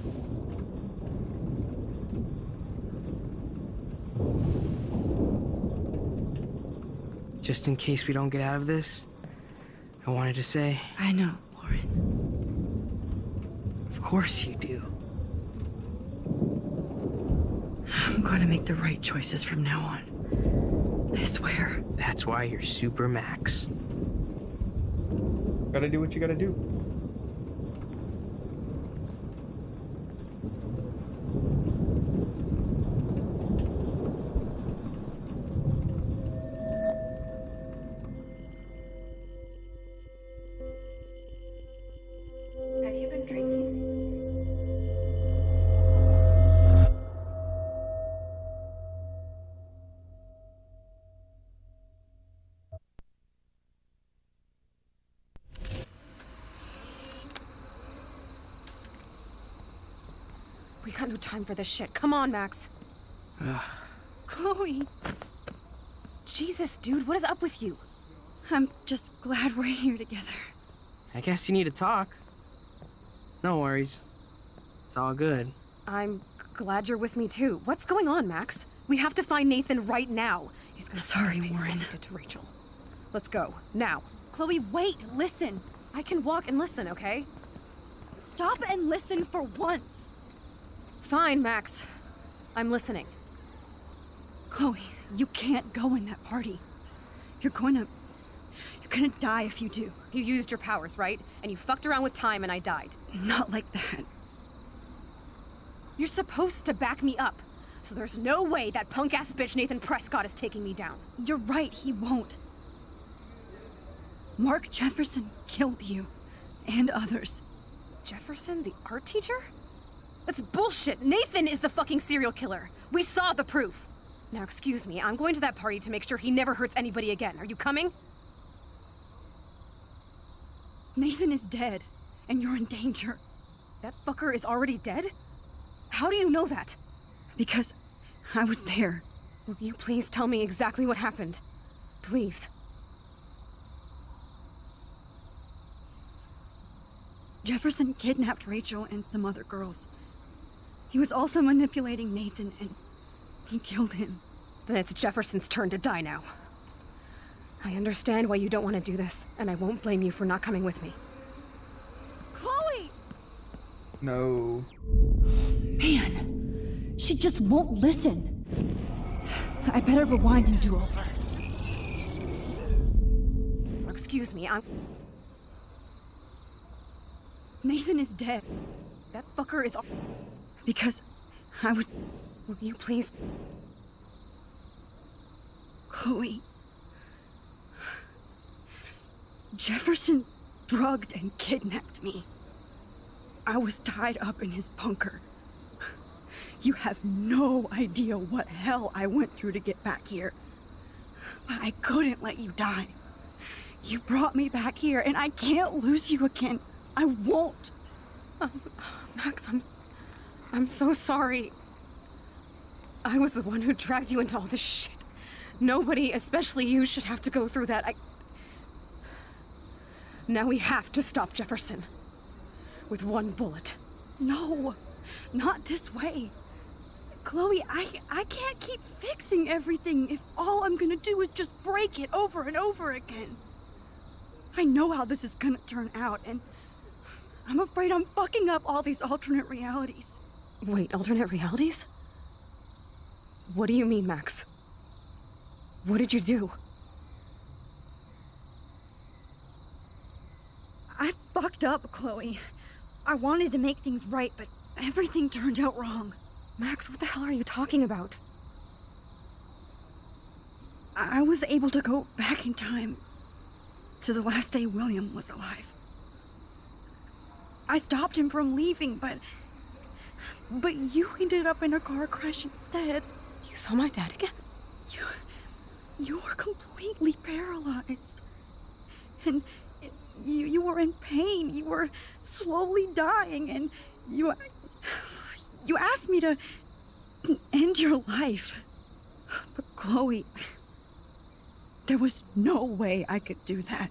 Just in case we don't get out of this, I wanted to say... I know, Warren. Of course you do. I'm going to make the right choices from now on. I swear. That's why you're Super Max. Gotta do what you gotta do. Have you been drinking? We got no time for this shit. Come on, Max. Chloe. Jesus, dude, what is up with you? I'm just glad we're here together. I guess you need to talk. No worries. It's all good. I'm glad you're with me too. What's going on, Max? We have to find Nathan right now. He's gonna Sorry, Warren. To Rachel. Let's go now. Chloe, wait. Listen. I can walk and listen, okay? Stop and listen for once. Fine, Max. I'm listening. Chloe, you can't go in that party. You're gonna die if you do. You used your powers, right? And you fucked around with time and I died. Not like that. You're supposed to back me up. So there's no way that punk-ass bitch Nathan Prescott is taking me down. You're right, he won't. Mark Jefferson killed you. And others. Jefferson, the art teacher? That's bullshit. Nathan is the fucking serial killer. We saw the proof. Now, excuse me, I'm going to that party to make sure he never hurts anybody again. Are you coming? Nathan is dead, and you're in danger. That fucker is already dead? How do you know that? Because I was there. Will you please tell me exactly what happened? Please. Jefferson kidnapped Rachel and some other girls. He was also manipulating Nathan, and he killed him. Then it's Jefferson's turn to die now. I understand why you don't want to do this, and I won't blame you for not coming with me. Chloe! No. Man, she just won't listen. I better rewind and do over. Excuse me, Nathan is dead. That fucker is... Because I was... Will you please... Chloe... Jefferson drugged and kidnapped me. I was tied up in his bunker. You have no idea what hell I went through to get back here. But I couldn't let you die. You brought me back here, and I can't lose you again. I won't. Max, I'm so sorry. I was the one who dragged you into all this shit. Nobody, especially you, should have to go through that. Now we have to stop Jefferson. With one bullet. No, not this way. Chloe, I can't keep fixing everything if all I'm gonna do is just break it over and over again. I know how this is gonna turn out, and I'm afraid I'm fucking up all these alternate realities. Wait, alternate realities? What do you mean, Max? What did you do? I fucked up, Chloe. I wanted to make things right, but everything turned out wrong. Max, what the hell are you talking about? I was able to go back in time to the last day William was alive. I stopped him from leaving, but you ended up in a car crash instead. You saw my dad again? You were completely paralyzed. And you were in pain. You were slowly dying, and you asked me to end your life. But Chloe, there was no way I could do that.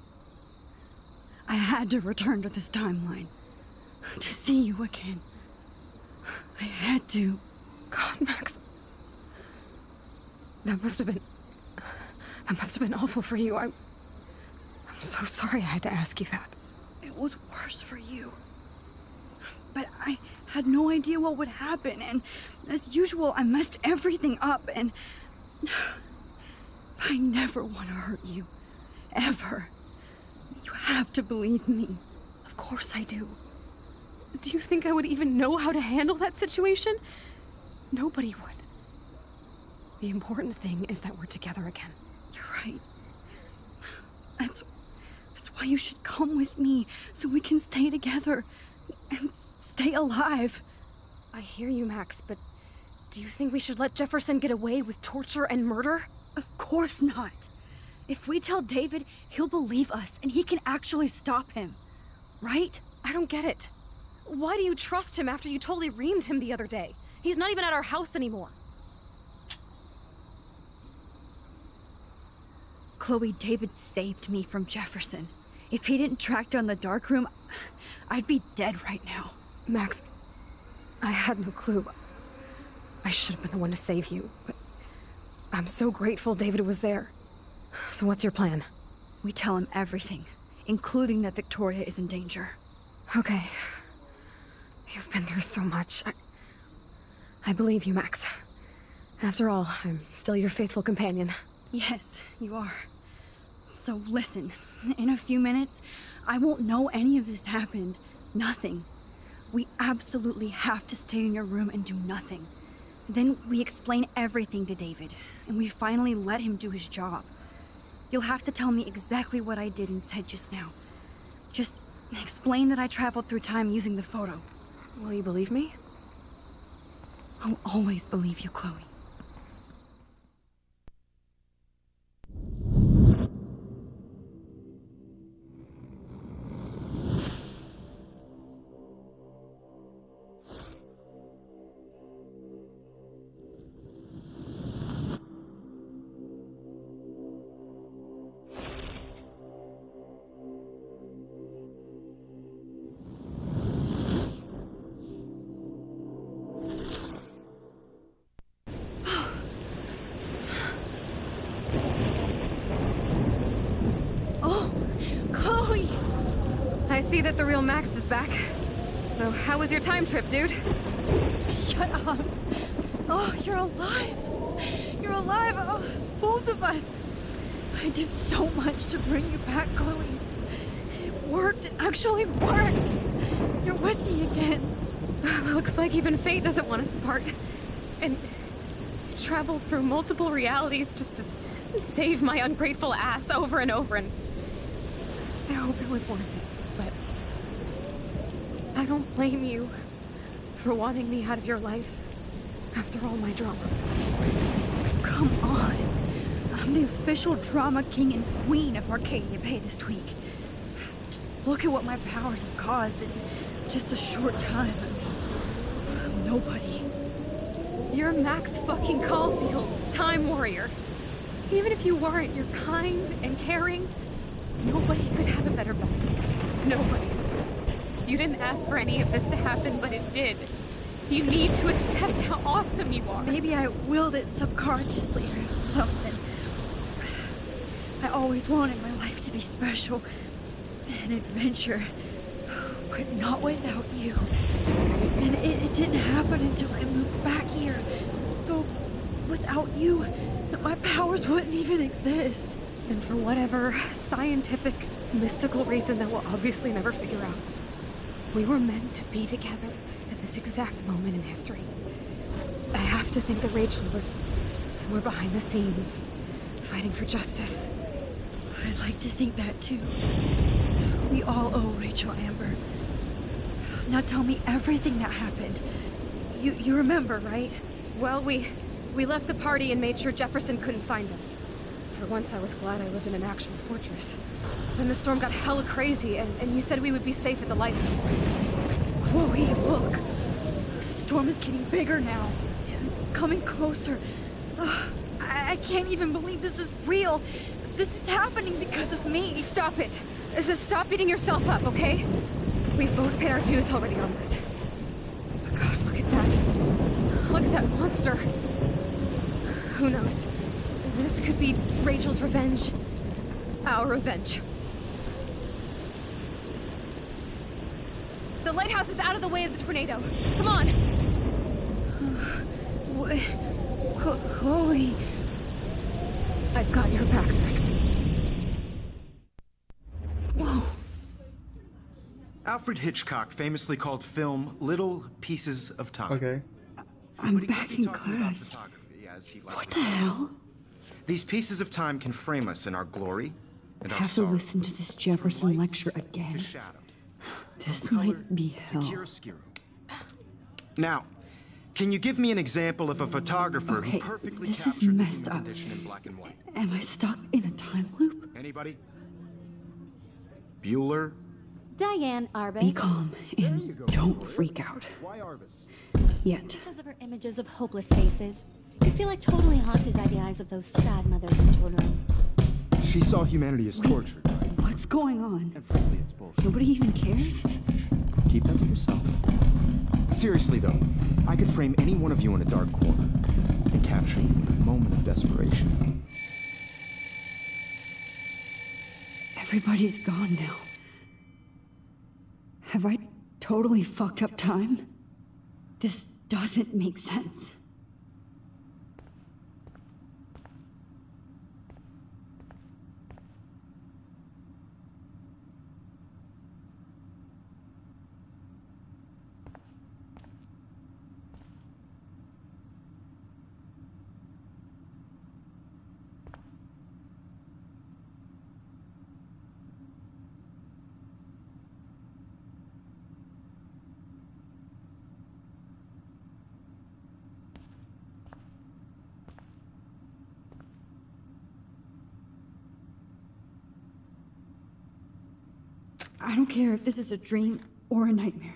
I had to return to this timeline to see you again. I had to. God, Max. That must have been awful for you. I'm so sorry I had to ask you that. It was worse for you. But I had no idea what would happen, and as usual, I messed everything up, and I never want to hurt you. Ever. You have to believe me. Of course I do. Do you think I would even know how to handle that situation? Nobody would. The important thing is that we're together again. You're right. That's why you should come with me, so we can stay together and stay alive. I hear you, Max, but do you think we should let Jefferson get away with torture and murder? Of course not. If we tell David, he'll believe us, and he can actually stop him. Right? I don't get it. Why do you trust him after you totally reamed him the other day? He's not even at our house anymore. Chloe, David saved me from Jefferson. If he didn't track down the darkroom, I'd be dead right now. Max, I had no clue. I should have been the one to save you, but I'm so grateful David was there. So what's your plan? We tell him everything, including that Victoria is in danger. Okay. You've been through so much. I believe you, Max. After all, I'm still your faithful companion. Yes, you are. So listen, in a few minutes, I won't know any of this happened. Nothing. We absolutely have to stay in your room and do nothing. Then we explain everything to David, and we finally let him do his job. You'll have to tell me exactly what I did and said just now. Just explain that I traveled through time using the photo. Will you believe me? I'll always believe you, Chloe. I see that the real Max is back. So how was your time trip, dude? Shut up. Oh, you're alive. You're alive. Oh, both of us. I did so much to bring you back, Chloe. It worked. It actually worked. You're with me again. Looks like even fate doesn't want us apart. And you traveled through multiple realities just to save my ungrateful ass over and over, and I hope it was worth it. But I don't blame you for wanting me out of your life after all my drama. Come on. I'm the official drama king and queen of Arcadia Bay this week. Just look at what my powers have caused in just a short time. I'm nobody. You're Max fucking Caulfield, Time Warrior. Even if you weren't, you're kind and caring. Nobody could have a better best friend. Nobody. You didn't ask for any of this to happen, but it did. You need to accept how awesome you are. Maybe I willed it subconsciously or something. I always wanted my life to be special, an adventure, but not without you. And it didn't happen until I moved back here. So, without you, my powers wouldn't even exist. And for whatever scientific, mystical reason that we'll obviously never figure out, we were meant to be together at this exact moment in history. I have to think that Rachel was somewhere behind the scenes, fighting for justice. I'd like to think that too. We all owe Rachel Amber. Now tell me everything that happened. You remember, right? Well, we left the party and made sure Jefferson couldn't find us. For once, I was glad I lived in an actual fortress. Then the storm got hella crazy, and you said we would be safe at the lighthouse. Chloe, look. The storm is getting bigger now. It's coming closer. I can't even believe this is real. This is happening because of me. Stop it. Stop beating yourself up, okay? We've both paid our dues already on that. Oh God, look at that. Look at that monster. Who knows? This could be Rachel's revenge. Our revenge. The lighthouse is out of the way of the tornado. Come on! Chloe... I've got your back, Max. Whoa. Alfred Hitchcock famously called film little pieces of time. Okay. I'm back in class. What the hell? These pieces of time can frame us in our glory and I our have to sorrow. listen to this Jefferson lecture again. This might be hell. Now, can you give me an example of a photographer Okay, who perfectly this is captured the messed human up. condition in black and white? Am I stuck in a time loop? Anybody? Bueller? Diane Arbus. Be calm and don't freak out. Why Arbus? Yet. Because of her images of hopeless faces. You feel like totally haunted by the eyes of those sad mothers and children. She saw humanity as tortured. What's going on? And frankly, it's bullshit. Nobody even cares? Keep that to yourself. Seriously, though, I could frame any one of you in a dark corner and capture you in a moment of desperation. Everybody's gone now. Have I totally fucked up time? This doesn't make sense. I don't care if this is a dream or a nightmare.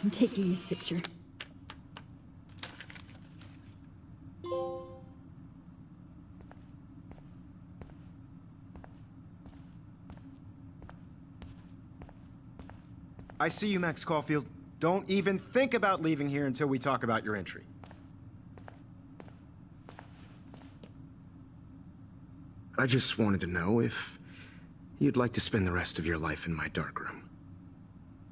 I'm taking this picture. I see you, Max Caulfield. Don't even think about leaving here until we talk about your entry. I just wanted to know if you'd like to spend the rest of your life in my darkroom.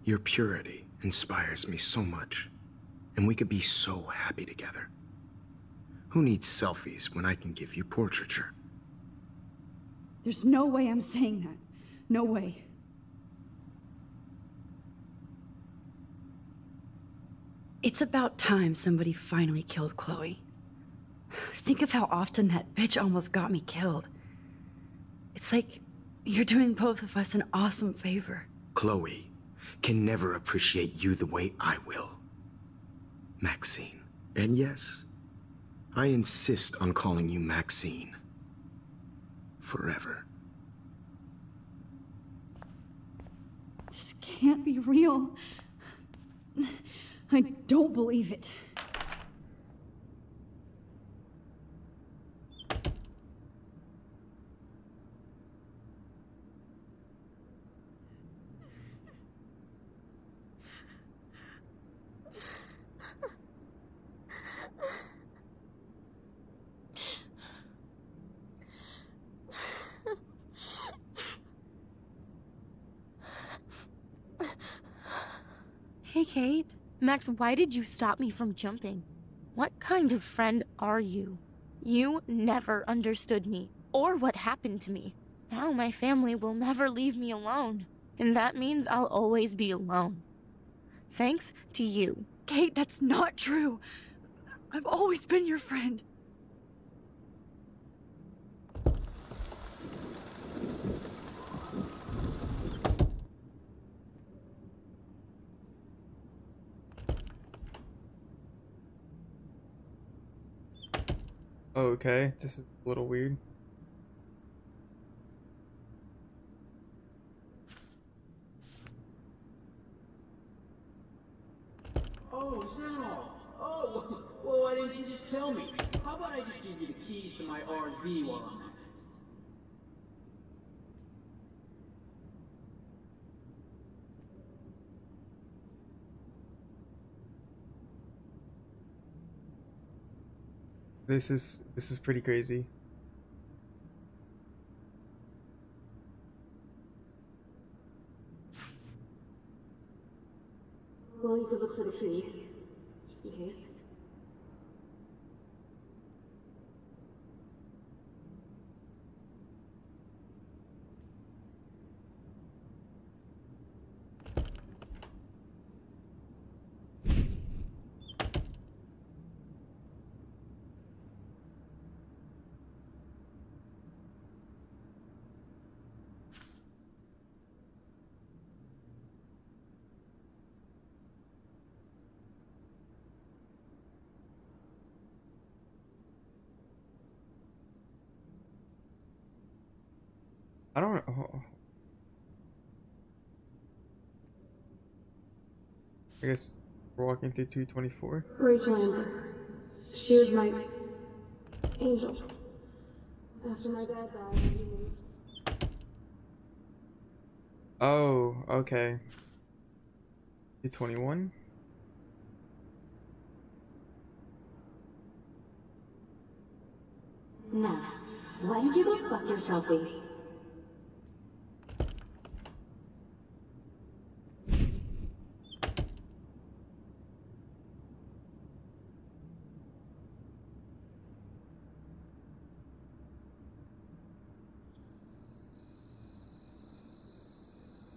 Your purity inspires me so much, and we could be so happy together. Who needs selfies when I can give you portraiture? There's no way I'm saying that. No way. It's about time somebody finally killed Chloe. Think of how often that bitch almost got me killed. It's like you're doing both of us an awesome favor. Chloe can never appreciate you the way I will. Maxine. And yes, I insist on calling you Maxine. Forever. This can't be real. I don't believe it. Kate? Max, why did you stop me from jumping? What kind of friend are you? You never understood me, or what happened to me. Now my family will never leave me alone, and that means I'll always be alone. Thanks to you. Kate, that's not true. I've always been your friend. Okay, this is a little weird. Oh, Zero! Oh, well, why didn't you just tell me? How about I just give you the keys to my RV while I'm at it? This is pretty crazy. Well, you could look for the key, just in case. I don't know. I guess we're walking through 224. Rachel Amber. She was my angel. After my dad died, he moved. Oh, okay. 221. Now, why don't you go fuck yourself, baby?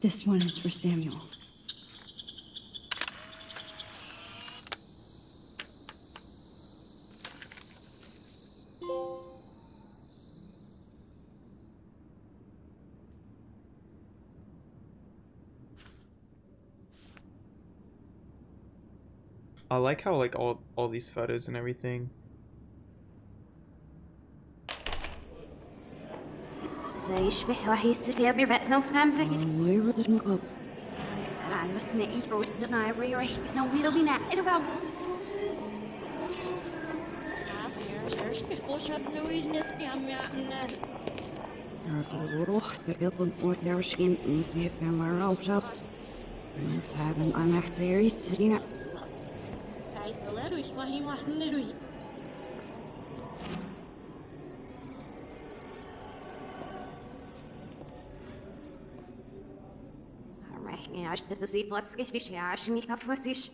This one is for Samuel. I like how like all these photos and everything. يشبه وحي السرية بيرفع سنو سكامزك أنا بس نقيك ودنا ريح بس نو ويلو بينا إرباو روح تقبل وترشين نسيف مرة وشابس فهم أنا اختياري سرينا عشت تزيد واسكتش عشان يكفوسيش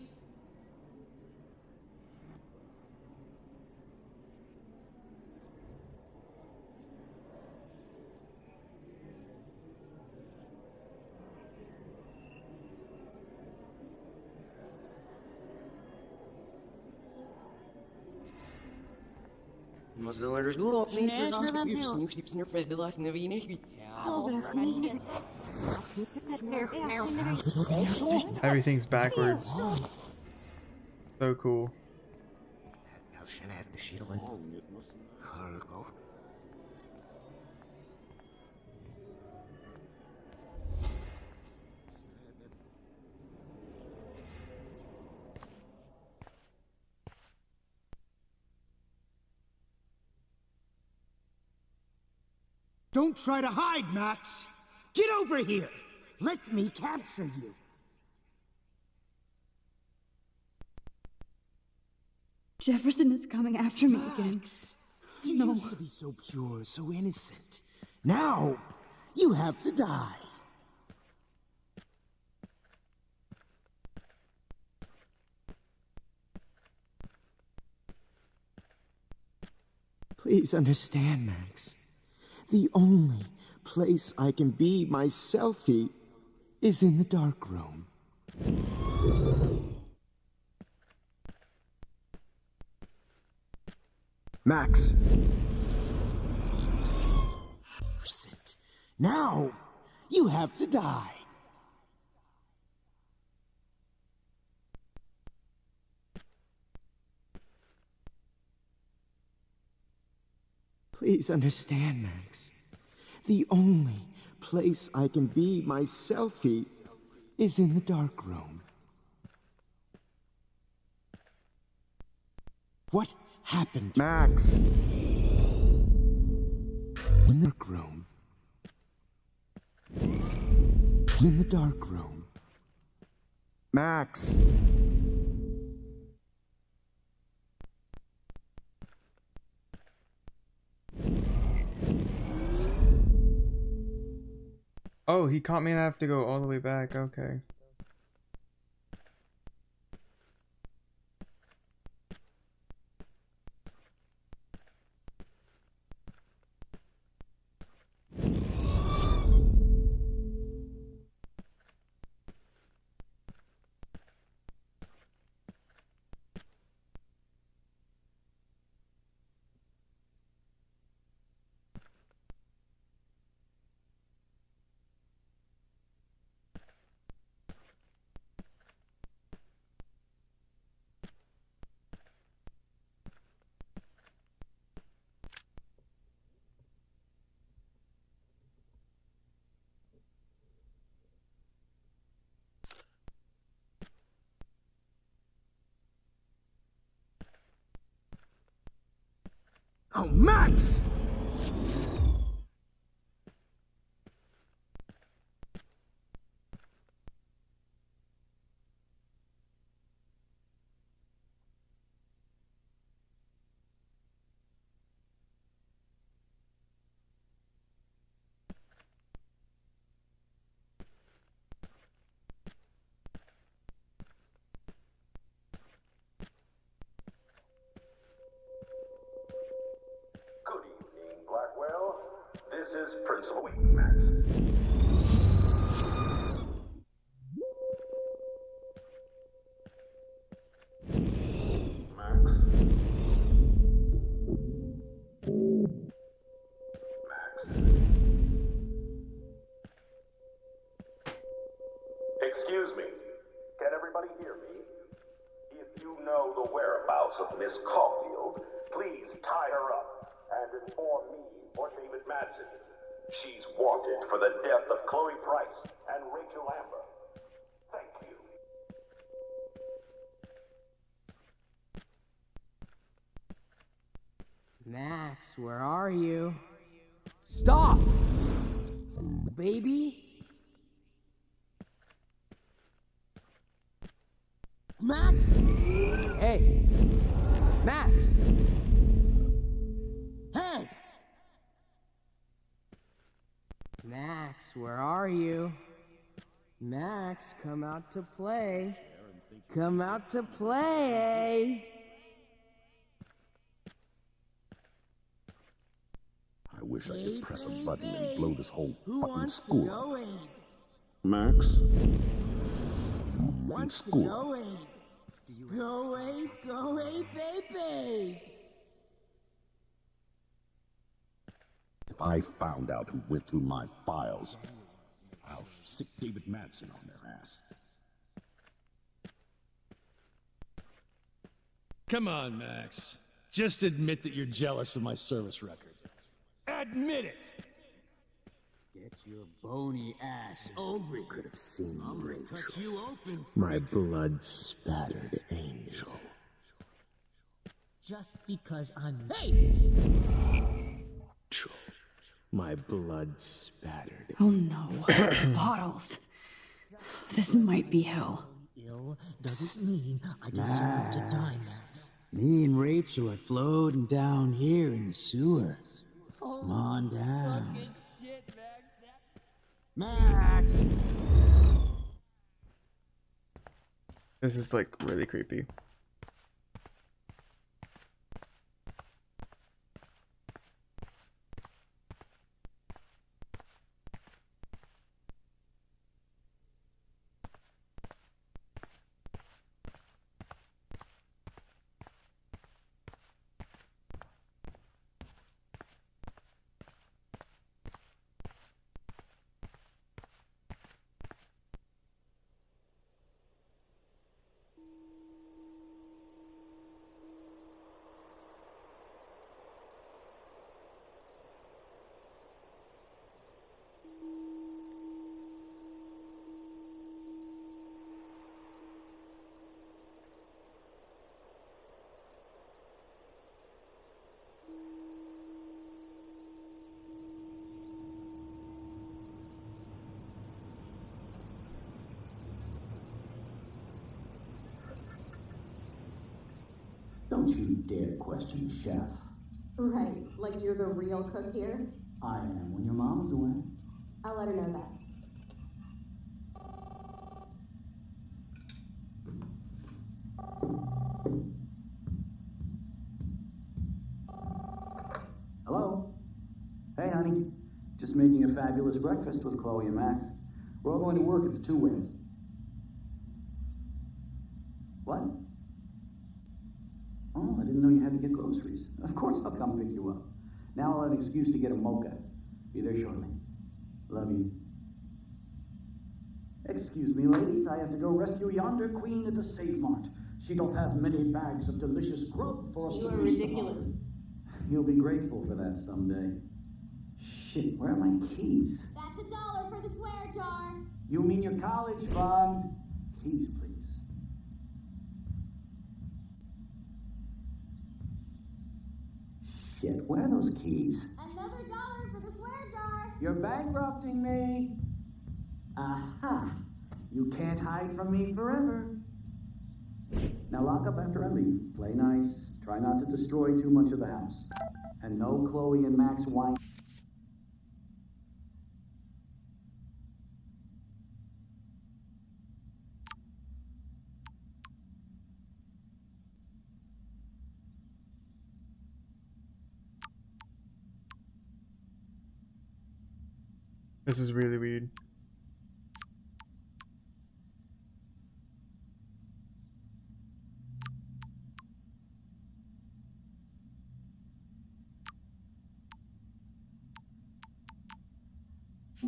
Everything's backwards. So cool. Don't try to hide, Max! Get over here! Let me capture you! Jefferson is coming after me again. You used to be so pure, so innocent. Now, you have to die. Please understand, Max. The only place I can be my selfie is in the dark room. Max. Now, you have to die. Please understand, Max. The only place I can be my selfie is in the dark room. What happened? Max. In the dark room. In the dark room. Max. Oh, he caught me and I have to go all the way back. Okay. Oh, Max! This is Principal Max. Excuse me. Can everybody hear me? If you know the whereabouts of Miss Caulfield, please tie her up and inform me or David Madsen. She's wanted for the death of Chloe Price and Rachel Amber. Thank you. Max, where are you? Stop! Baby? Max? Hey! Max! Hey! Max, where are you? Max, come out to play. Come out to play! I wish I could press a button and blow this whole fucking school up. Max? In school. Go away, baby! If I found out who went through my files, I'll sick David Madsen on their ass. Come on, Max. Just admit that you're jealous of my service record. Admit it! Get your bony ass over it. Could have seen Rachel. Cut you open. My blood-spattered angel. Just because I'm... Hey! My blood-spattered. Oh no. Bottles. This might be hell. Ill doesn't mean I deserve to die, Max. Me and Rachel are floating down here in the sewer. Come on down. Max! This is like really creepy. Don't you dare question the chef. Right, like you're the real cook here? I am when your mom's away. I'll let her know that. Hello? Hey, honey. Just making a fabulous breakfast with Chloe and Max. We're all going to work at the Two Ways. What? Oh, I didn't know you had to get groceries. Of course I'll come pick you up. Now I'll have an excuse to get a mocha. Be there shortly. Love you. Excuse me, ladies. I have to go rescue yonder queen at the Save Mart. She doth have many bags of delicious grub for us to feast upon. You are ridiculous. You'll be grateful for that someday. Shit, where are my keys? That's $1 for the swear jar. You mean your college fund? Keys, please. Shit, where are those keys? Another $1 for the swear jar. You're bankrupting me. Aha. You can't hide from me forever. Now lock up after I leave. Play nice. Try not to destroy too much of the house. And no Chloe and Max wine. This is really weird.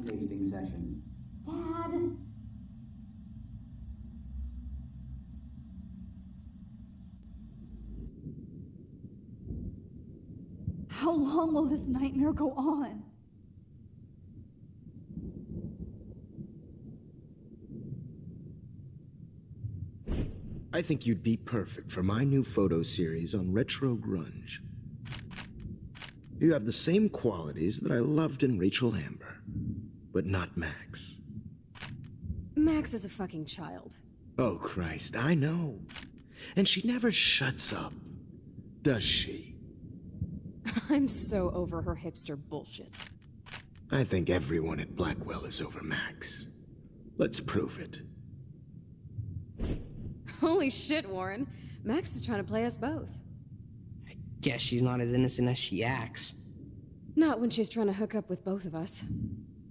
Tasting session. Dad. How long will this nightmare go on? I think you'd be perfect for my new photo series on retro grunge. You have the same qualities that I loved in Rachel Amber, but not Max. Max is a fucking child. Oh, Christ, I know. And she never shuts up, does she? I'm so over her hipster bullshit. I think everyone at Blackwell is over Max. Let's prove it. Holy shit, Warren. Max is trying to play us both. Guess she's not as innocent as she acts. Not when she's trying to hook up with both of us.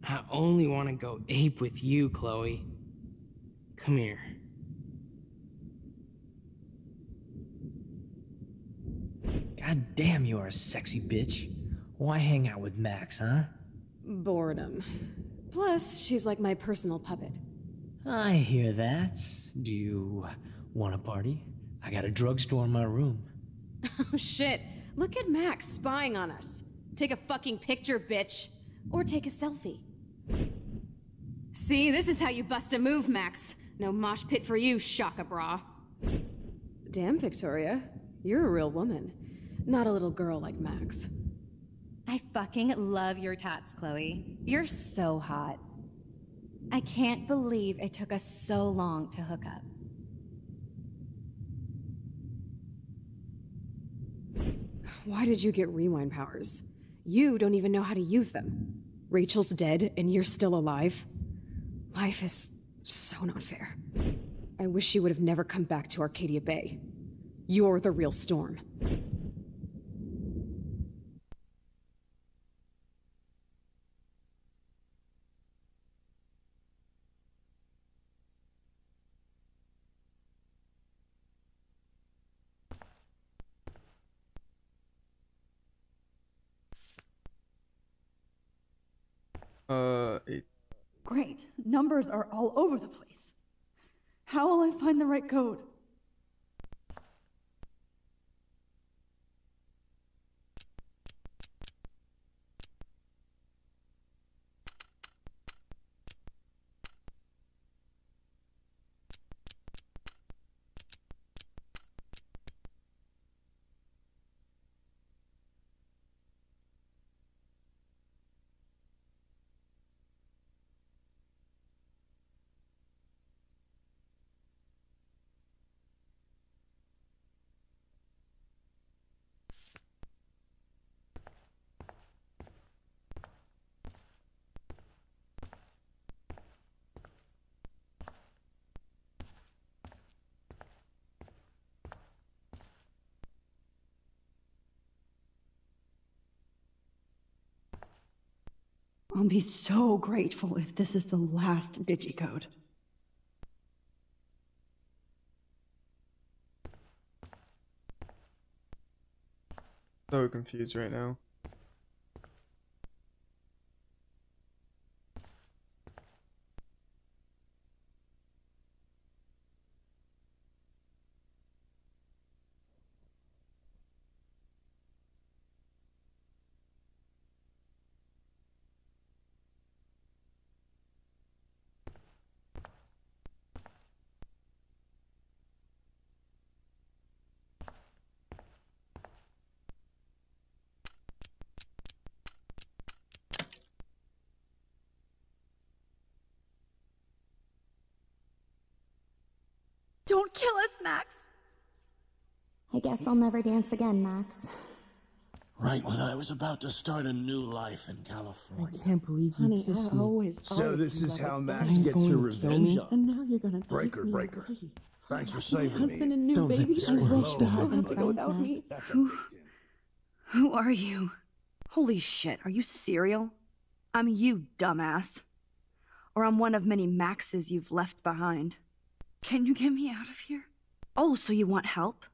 I only want to go ape with you, Chloe. Come here. God damn, you are a sexy bitch. Why hang out with Max, huh? Boredom. Plus, she's like my personal puppet. I hear that. Do you want a party? I got a drugstore in my room. Oh shit. Look at Max spying on us. Take a fucking picture, bitch. Or take a selfie. See, this is how you bust a move, Max. No mosh pit for you, Shaka Bra. Damn, Victoria. You're a real woman. Not a little girl like Max. I fucking love your tots, Chloe. You're so hot. I can't believe it took us so long to hook up. Why did you get rewind powers? You don't even know how to use them. Rachel's dead and you're still alive. Life is so not fair. I wish you would have never come back to Arcadia Bay. You're the real Storm. Great. Numbers are all over the place. How will I find the right code? I'll be so grateful if this is the last digicode. So confused right now. Don't kill us, Max! I guess I'll never dance again, Max. Right when I was about to start a new life in California. I can't believe you Honey, kissed I me. always So this is how Max You're gets going her to kill revenge me, on. and now you're gonna Breaker, take me breaker. away. Thanks for My saving husband me. and new Don't let baby this are world rich to stop. heaven Friends, without me. Max. Who are you? Holy shit, are you serial? I'm you, dumbass. Or I'm one of many Maxes you've left behind. Can you get me out of here? Oh, so you want help?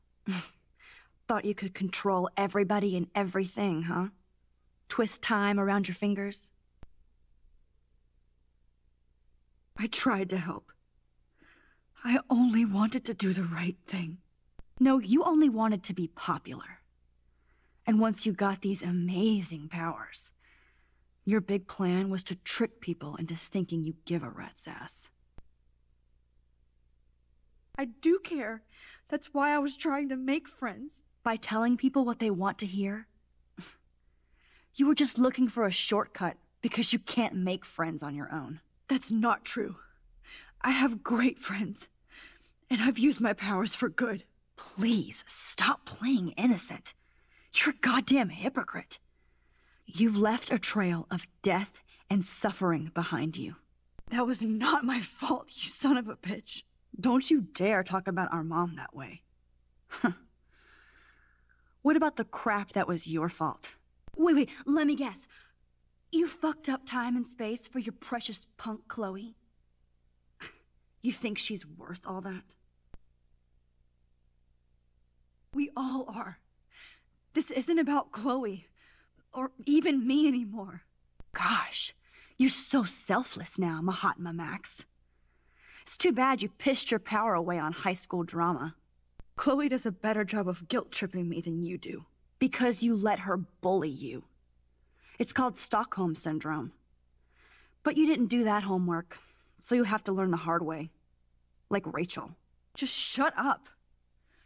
Thought you could control everybody and everything, huh? Twist time around your fingers? I tried to help. I only wanted to do the right thing. No, you only wanted to be popular. And once you got these amazing powers, your big plan was to trick people into thinking you give a rat's ass. I do care. That's why I was trying to make friends. By telling people what they want to hear? You were just looking for a shortcut because you can't make friends on your own. That's not true. I have great friends, and I've used my powers for good. Please, stop playing innocent. You're a goddamn hypocrite. You've left a trail of death and suffering behind you. That was not my fault, you son of a bitch. Don't you dare talk about our mom that way. What about the crap that was your fault? Wait, let me guess. You fucked up time and space for your precious punk Chloe? You think she's worth all that? We all are. This isn't about Chloe, or even me anymore. Gosh, you're so selfless now, Mahatma Max. It's too bad you pissed your power away on high school drama. Chloe does a better job of guilt-tripping me than you do, because you let her bully you. It's called Stockholm Syndrome. But you didn't do that homework, so you'll have to learn the hard way. Like Rachel. Just shut up.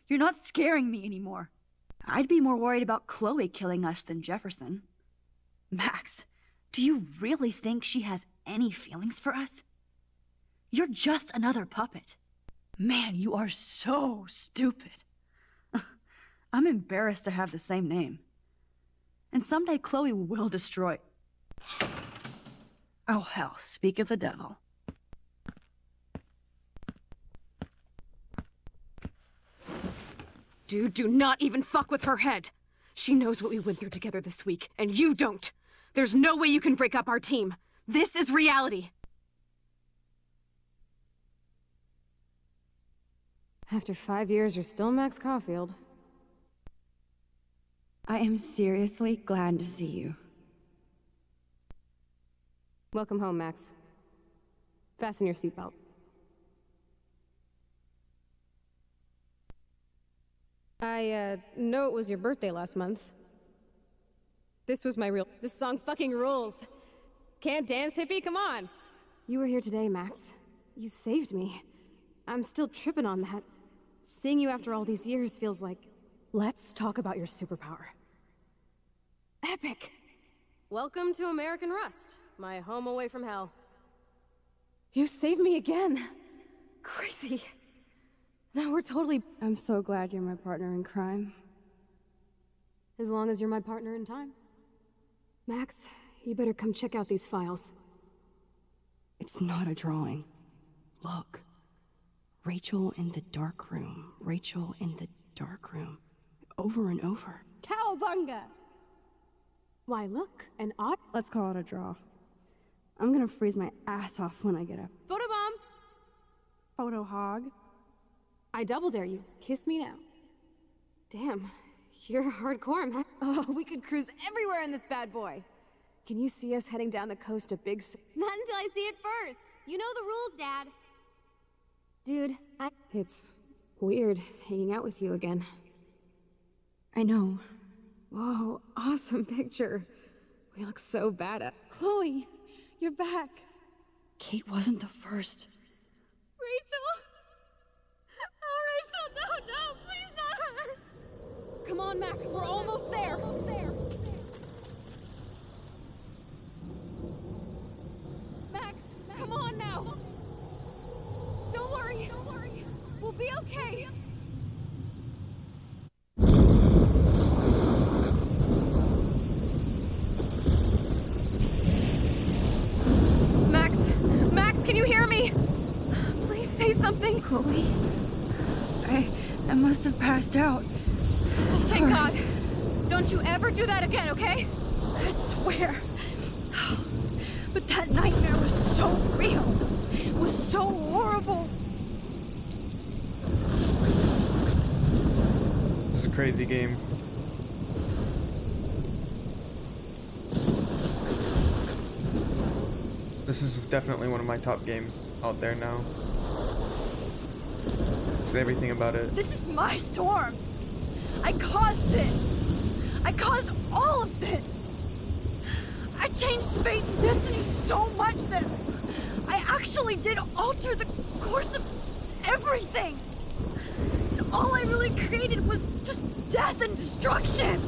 You're not scaring me anymore. I'd be more worried about Chloe killing us than Jefferson. Max, do you really think she has any feelings for us? You're just another puppet. Man, you are so stupid. I'm embarrassed to have the same name. And someday Chloe will destroy... Oh hell, speak of the devil. Dude, do not even fuck with her head. She knows what we went through together this week, and you don't. There's no way you can break up our team. This is reality. After 5 years, you're still Max Caulfield. I am seriously glad to see you. Welcome home, Max. Fasten your seatbelt. I know it was your birthday last month. This song fucking rules. Can't dance, hippie? Come on! You were here today, Max. You saved me. I'm still tripping on that. Seeing you after all these years feels like... Let's talk about your superpower. Epic! Welcome to American Rust, my home away from hell. You saved me again! Crazy. Now we're totally... I'm so glad you're my partner in crime. As long as you're my partner in time. Max, you better come check out these files. It's not a drawing. Look. Rachel in the dark room. Rachel in the dark room. Over and over. Cowabunga! Why, look, an odd... Let's call it a draw. I'm gonna freeze my ass off when I get up. Photobomb! Photo hog. I double dare you. Kiss me now. Damn, you're hardcore, man. Oh, we could cruise everywhere in this bad boy. Can you see us heading down the coast of Big Sur? Not until I see it first. You know the rules, Dad. Dude, It's weird hanging out with you again. I know. Whoa, awesome picture. We look so bad at. Chloe, you're back. Kate wasn't the first. Rachel! Oh, Rachel, no, please not her! Come on, Max, we're almost there. Max, come on now. Don't worry. We'll be okay. Max, can you hear me? Please say something. Chloe, I must have passed out. Thank God. Don't you ever do that again, okay? I swear. But that nightmare was so real. It was so horrible. This is a crazy game. This is definitely one of my top games out there now. Just everything about it. This is my storm. I caused this. I caused all of this. I changed fate and destiny so much that I actually did alter the course of everything. And all I really created was just death and destruction.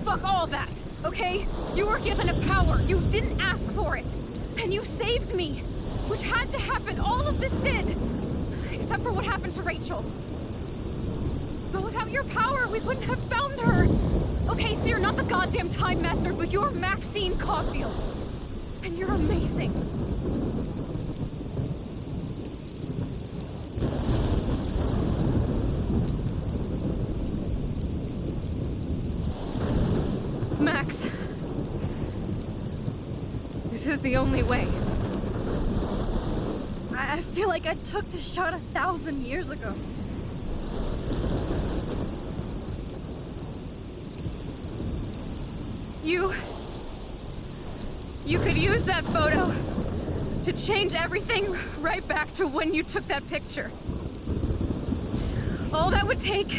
Fuck all that, okay? You were given a power. You didn't ask for it. And you saved me, which had to happen. All of this did. Except for what happened to Rachel. But without your power, we wouldn't have found her. Okay, so you're not the goddamn Time Master, but you're Maxine Caulfield. And you're amazing. Max. This is the only way. I feel like I took the shot 1,000 years ago. You could use that photo to change everything right back to when you took that picture. All that would take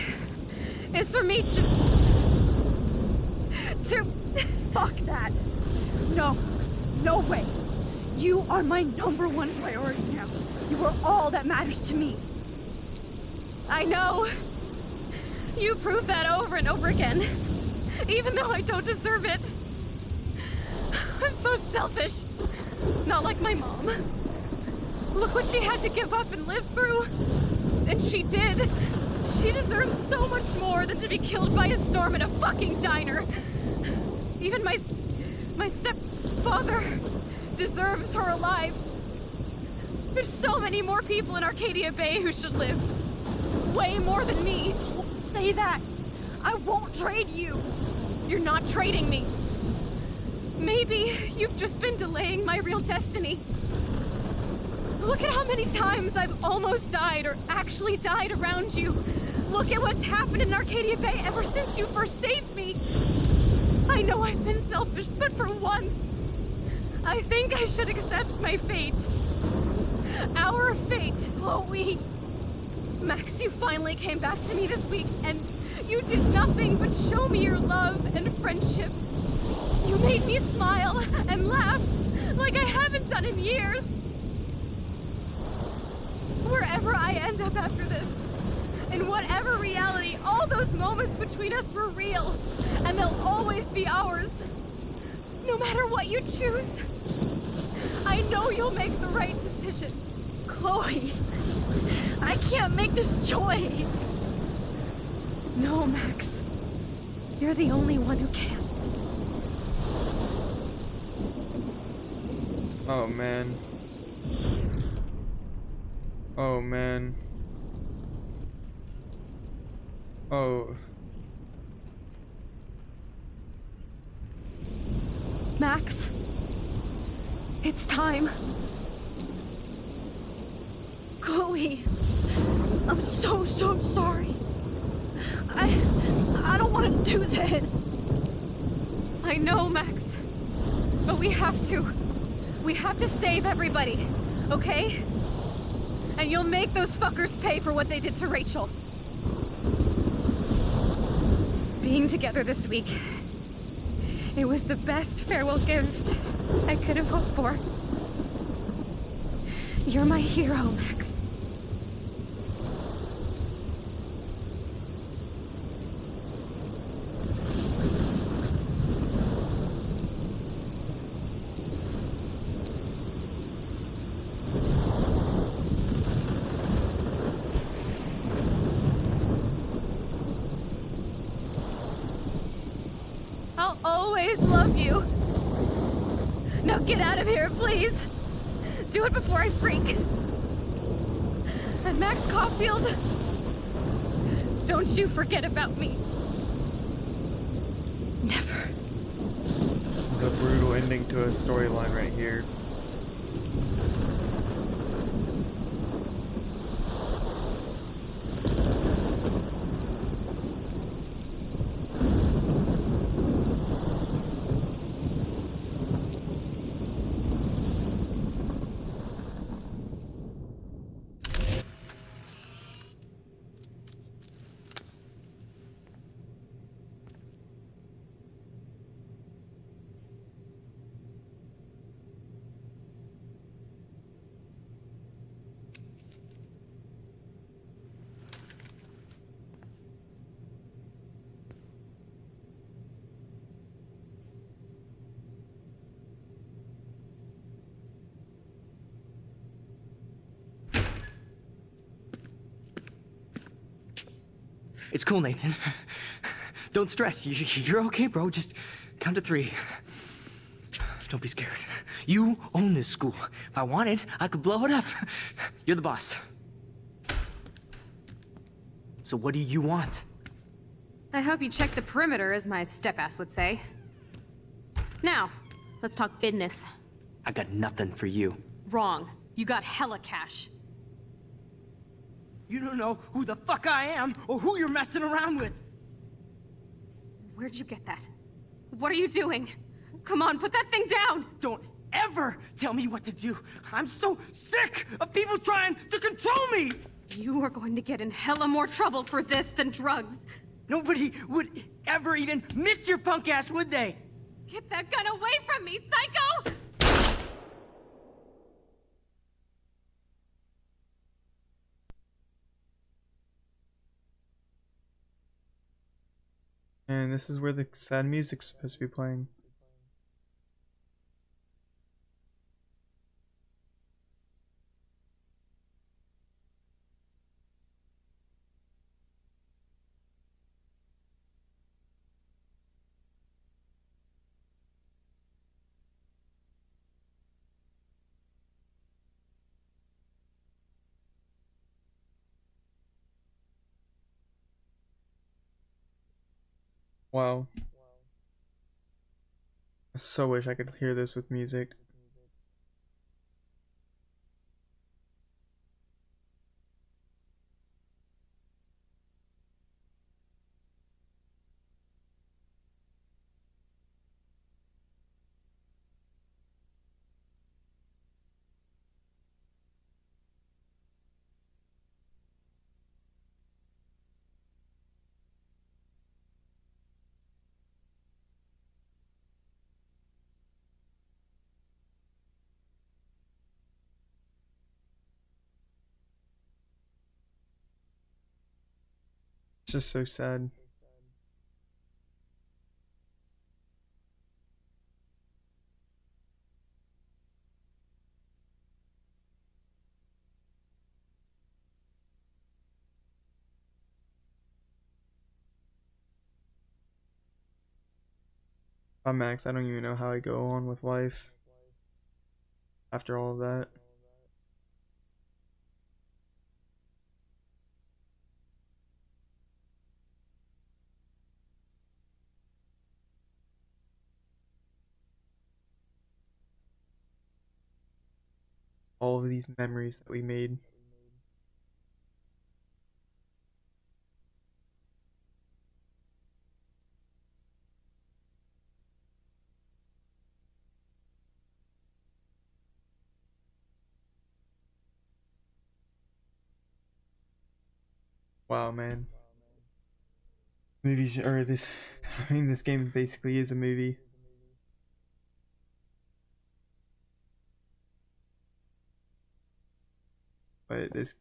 is for me to... Fuck that. No way. You are my #1 priority now. You are all that matters to me. I know. You prove that over and over again, even though I don't deserve it. I'm so selfish. Not like my mom. Look what she had to give up and live through. And she did. She deserves so much more than to be killed by a storm in a fucking diner. Even my stepfather deserves her alive. There's so many more people in Arcadia Bay who should live. Way more than me. Don't say that. I won't trade you. You're not trading me. Maybe you've just been delaying my real destiny. Look at how many times I've almost died or actually died around you. Look at what's happened in Arcadia Bay ever since you first saved me. I know I've been selfish, but for once, I think I should accept my fate. Our fate. Chloe. Max, you finally came back to me this week, and you did nothing but show me your love and friendship. You made me smile and laugh like I haven't done in years. Wherever I end up after this, in whatever reality, all those moments between us were real, and they'll always be ours. No matter what you choose, I know you'll make the right decision. Chloe, I can't make this choice. No, Max. You're the only one who can. Oh, man. Oh, man. Oh. Max. It's time. Chloe, I'm so sorry. I don't want to do this. I know, Max. But we have to. We have to save everybody, okay? And you'll make those fuckers pay for what they did to Rachel. Being together this week, it was the best farewell gift I could have hoped for. You're my hero, Max. I'll always love you. Now get out of here, please. Do it before I freak. And Max Caulfield, don't you forget about me. Never. This is a brutal ending to a storyline right here. It's cool, Nathan. Don't stress. You're okay, bro. Just count to 3. Don't be scared. You own this school. If I wanted, I could blow it up. You're the boss. So what do you want? I hope you check the perimeter, as my step-ass would say. Now, let's talk business. I got nothing for you. Wrong. You got hella cash. You don't know who the fuck I am or who you're messing around with. Where'd you get that? What are you doing? Come on, put that thing down! Don't ever tell me what to do. I'm so sick of people trying to control me! You are going to get in hella more trouble for this than drugs. Nobody would ever even miss your punk ass, would they? Get that gun away from me, psycho! And this is where the sad music's supposed to be playing. Wow. I so wish I could hear this with music. It's just so sad. I'm Max. I don't even know how I go on with life after all of that. all of these memories that we made. Wow, man. Movies, or this, I mean, this game basically is a movie. But this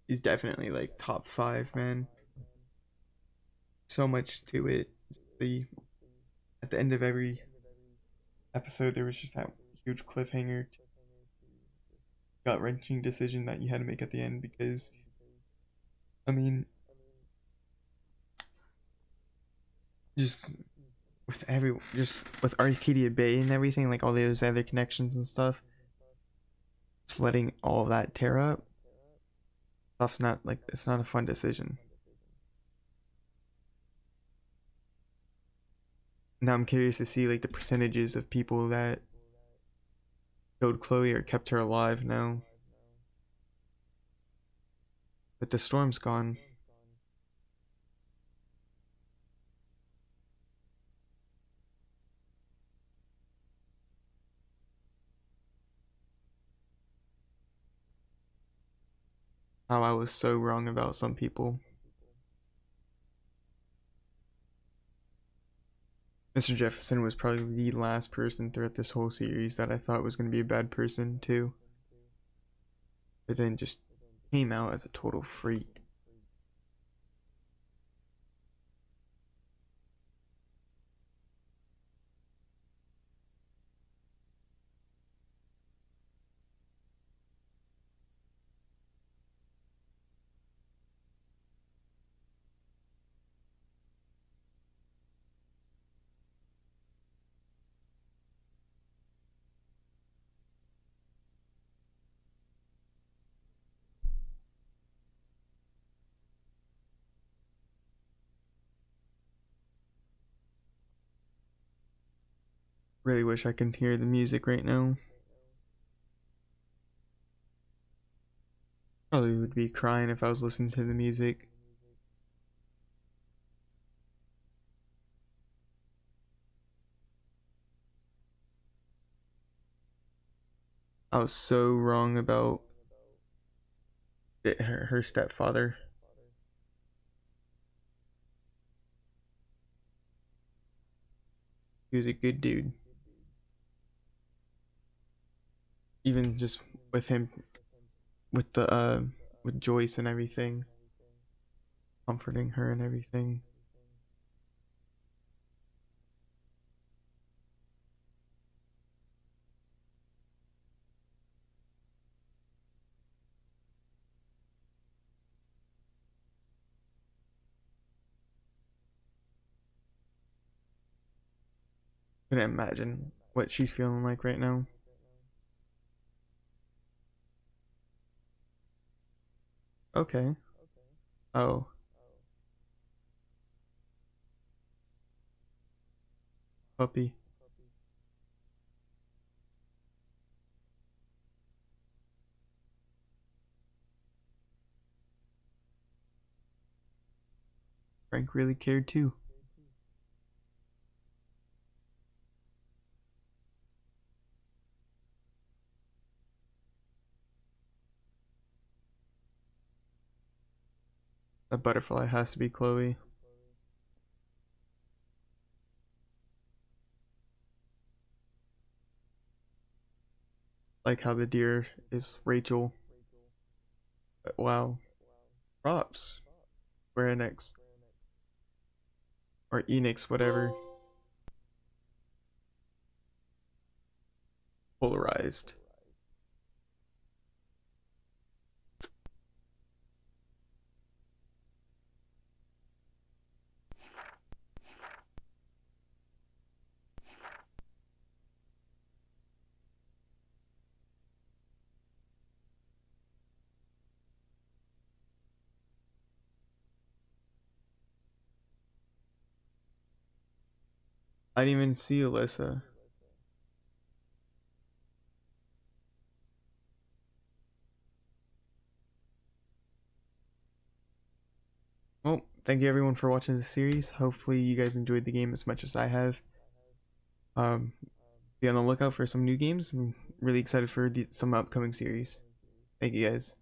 is definitely like top 5, man. So much to it. At the end of every episode, there was just that huge cliffhanger, gut-wrenching decision that you had to make at the end, because, I mean, just with Arcadia Bay and everything, like all those other connections and stuff, just letting all of that tear up, stuff's not like, it's not a fun decision. Now I'm curious to see like the percentages of people that killed Chloe or kept her alive now. But the storm's gone. How I was so wrong about some people. Mr. Jefferson was probably the last person throughout this whole series that I thought was going to be a bad person too. But then just came out as a total freak. Really wish I could hear the music right now. Probably would be crying if I was listening to the music. I was so wrong about her stepfather. He was a good dude. Even just with him, with with Joyce and everything, comforting her and everything. Couldn't imagine what she's feeling like right now. Okay. Oh. Puppy. Frank really cared too. A butterfly has to be Chloe. Like how the deer is Rachel. But wow. Props. Square Enix. Or Enix, whatever. Polarized. I didn't even see Alyssa. thank you everyone for watching this series. Hopefully you guys enjoyed the game as much as I have. Be on the lookout for some new games. I'm really excited for some upcoming series. Thank you guys.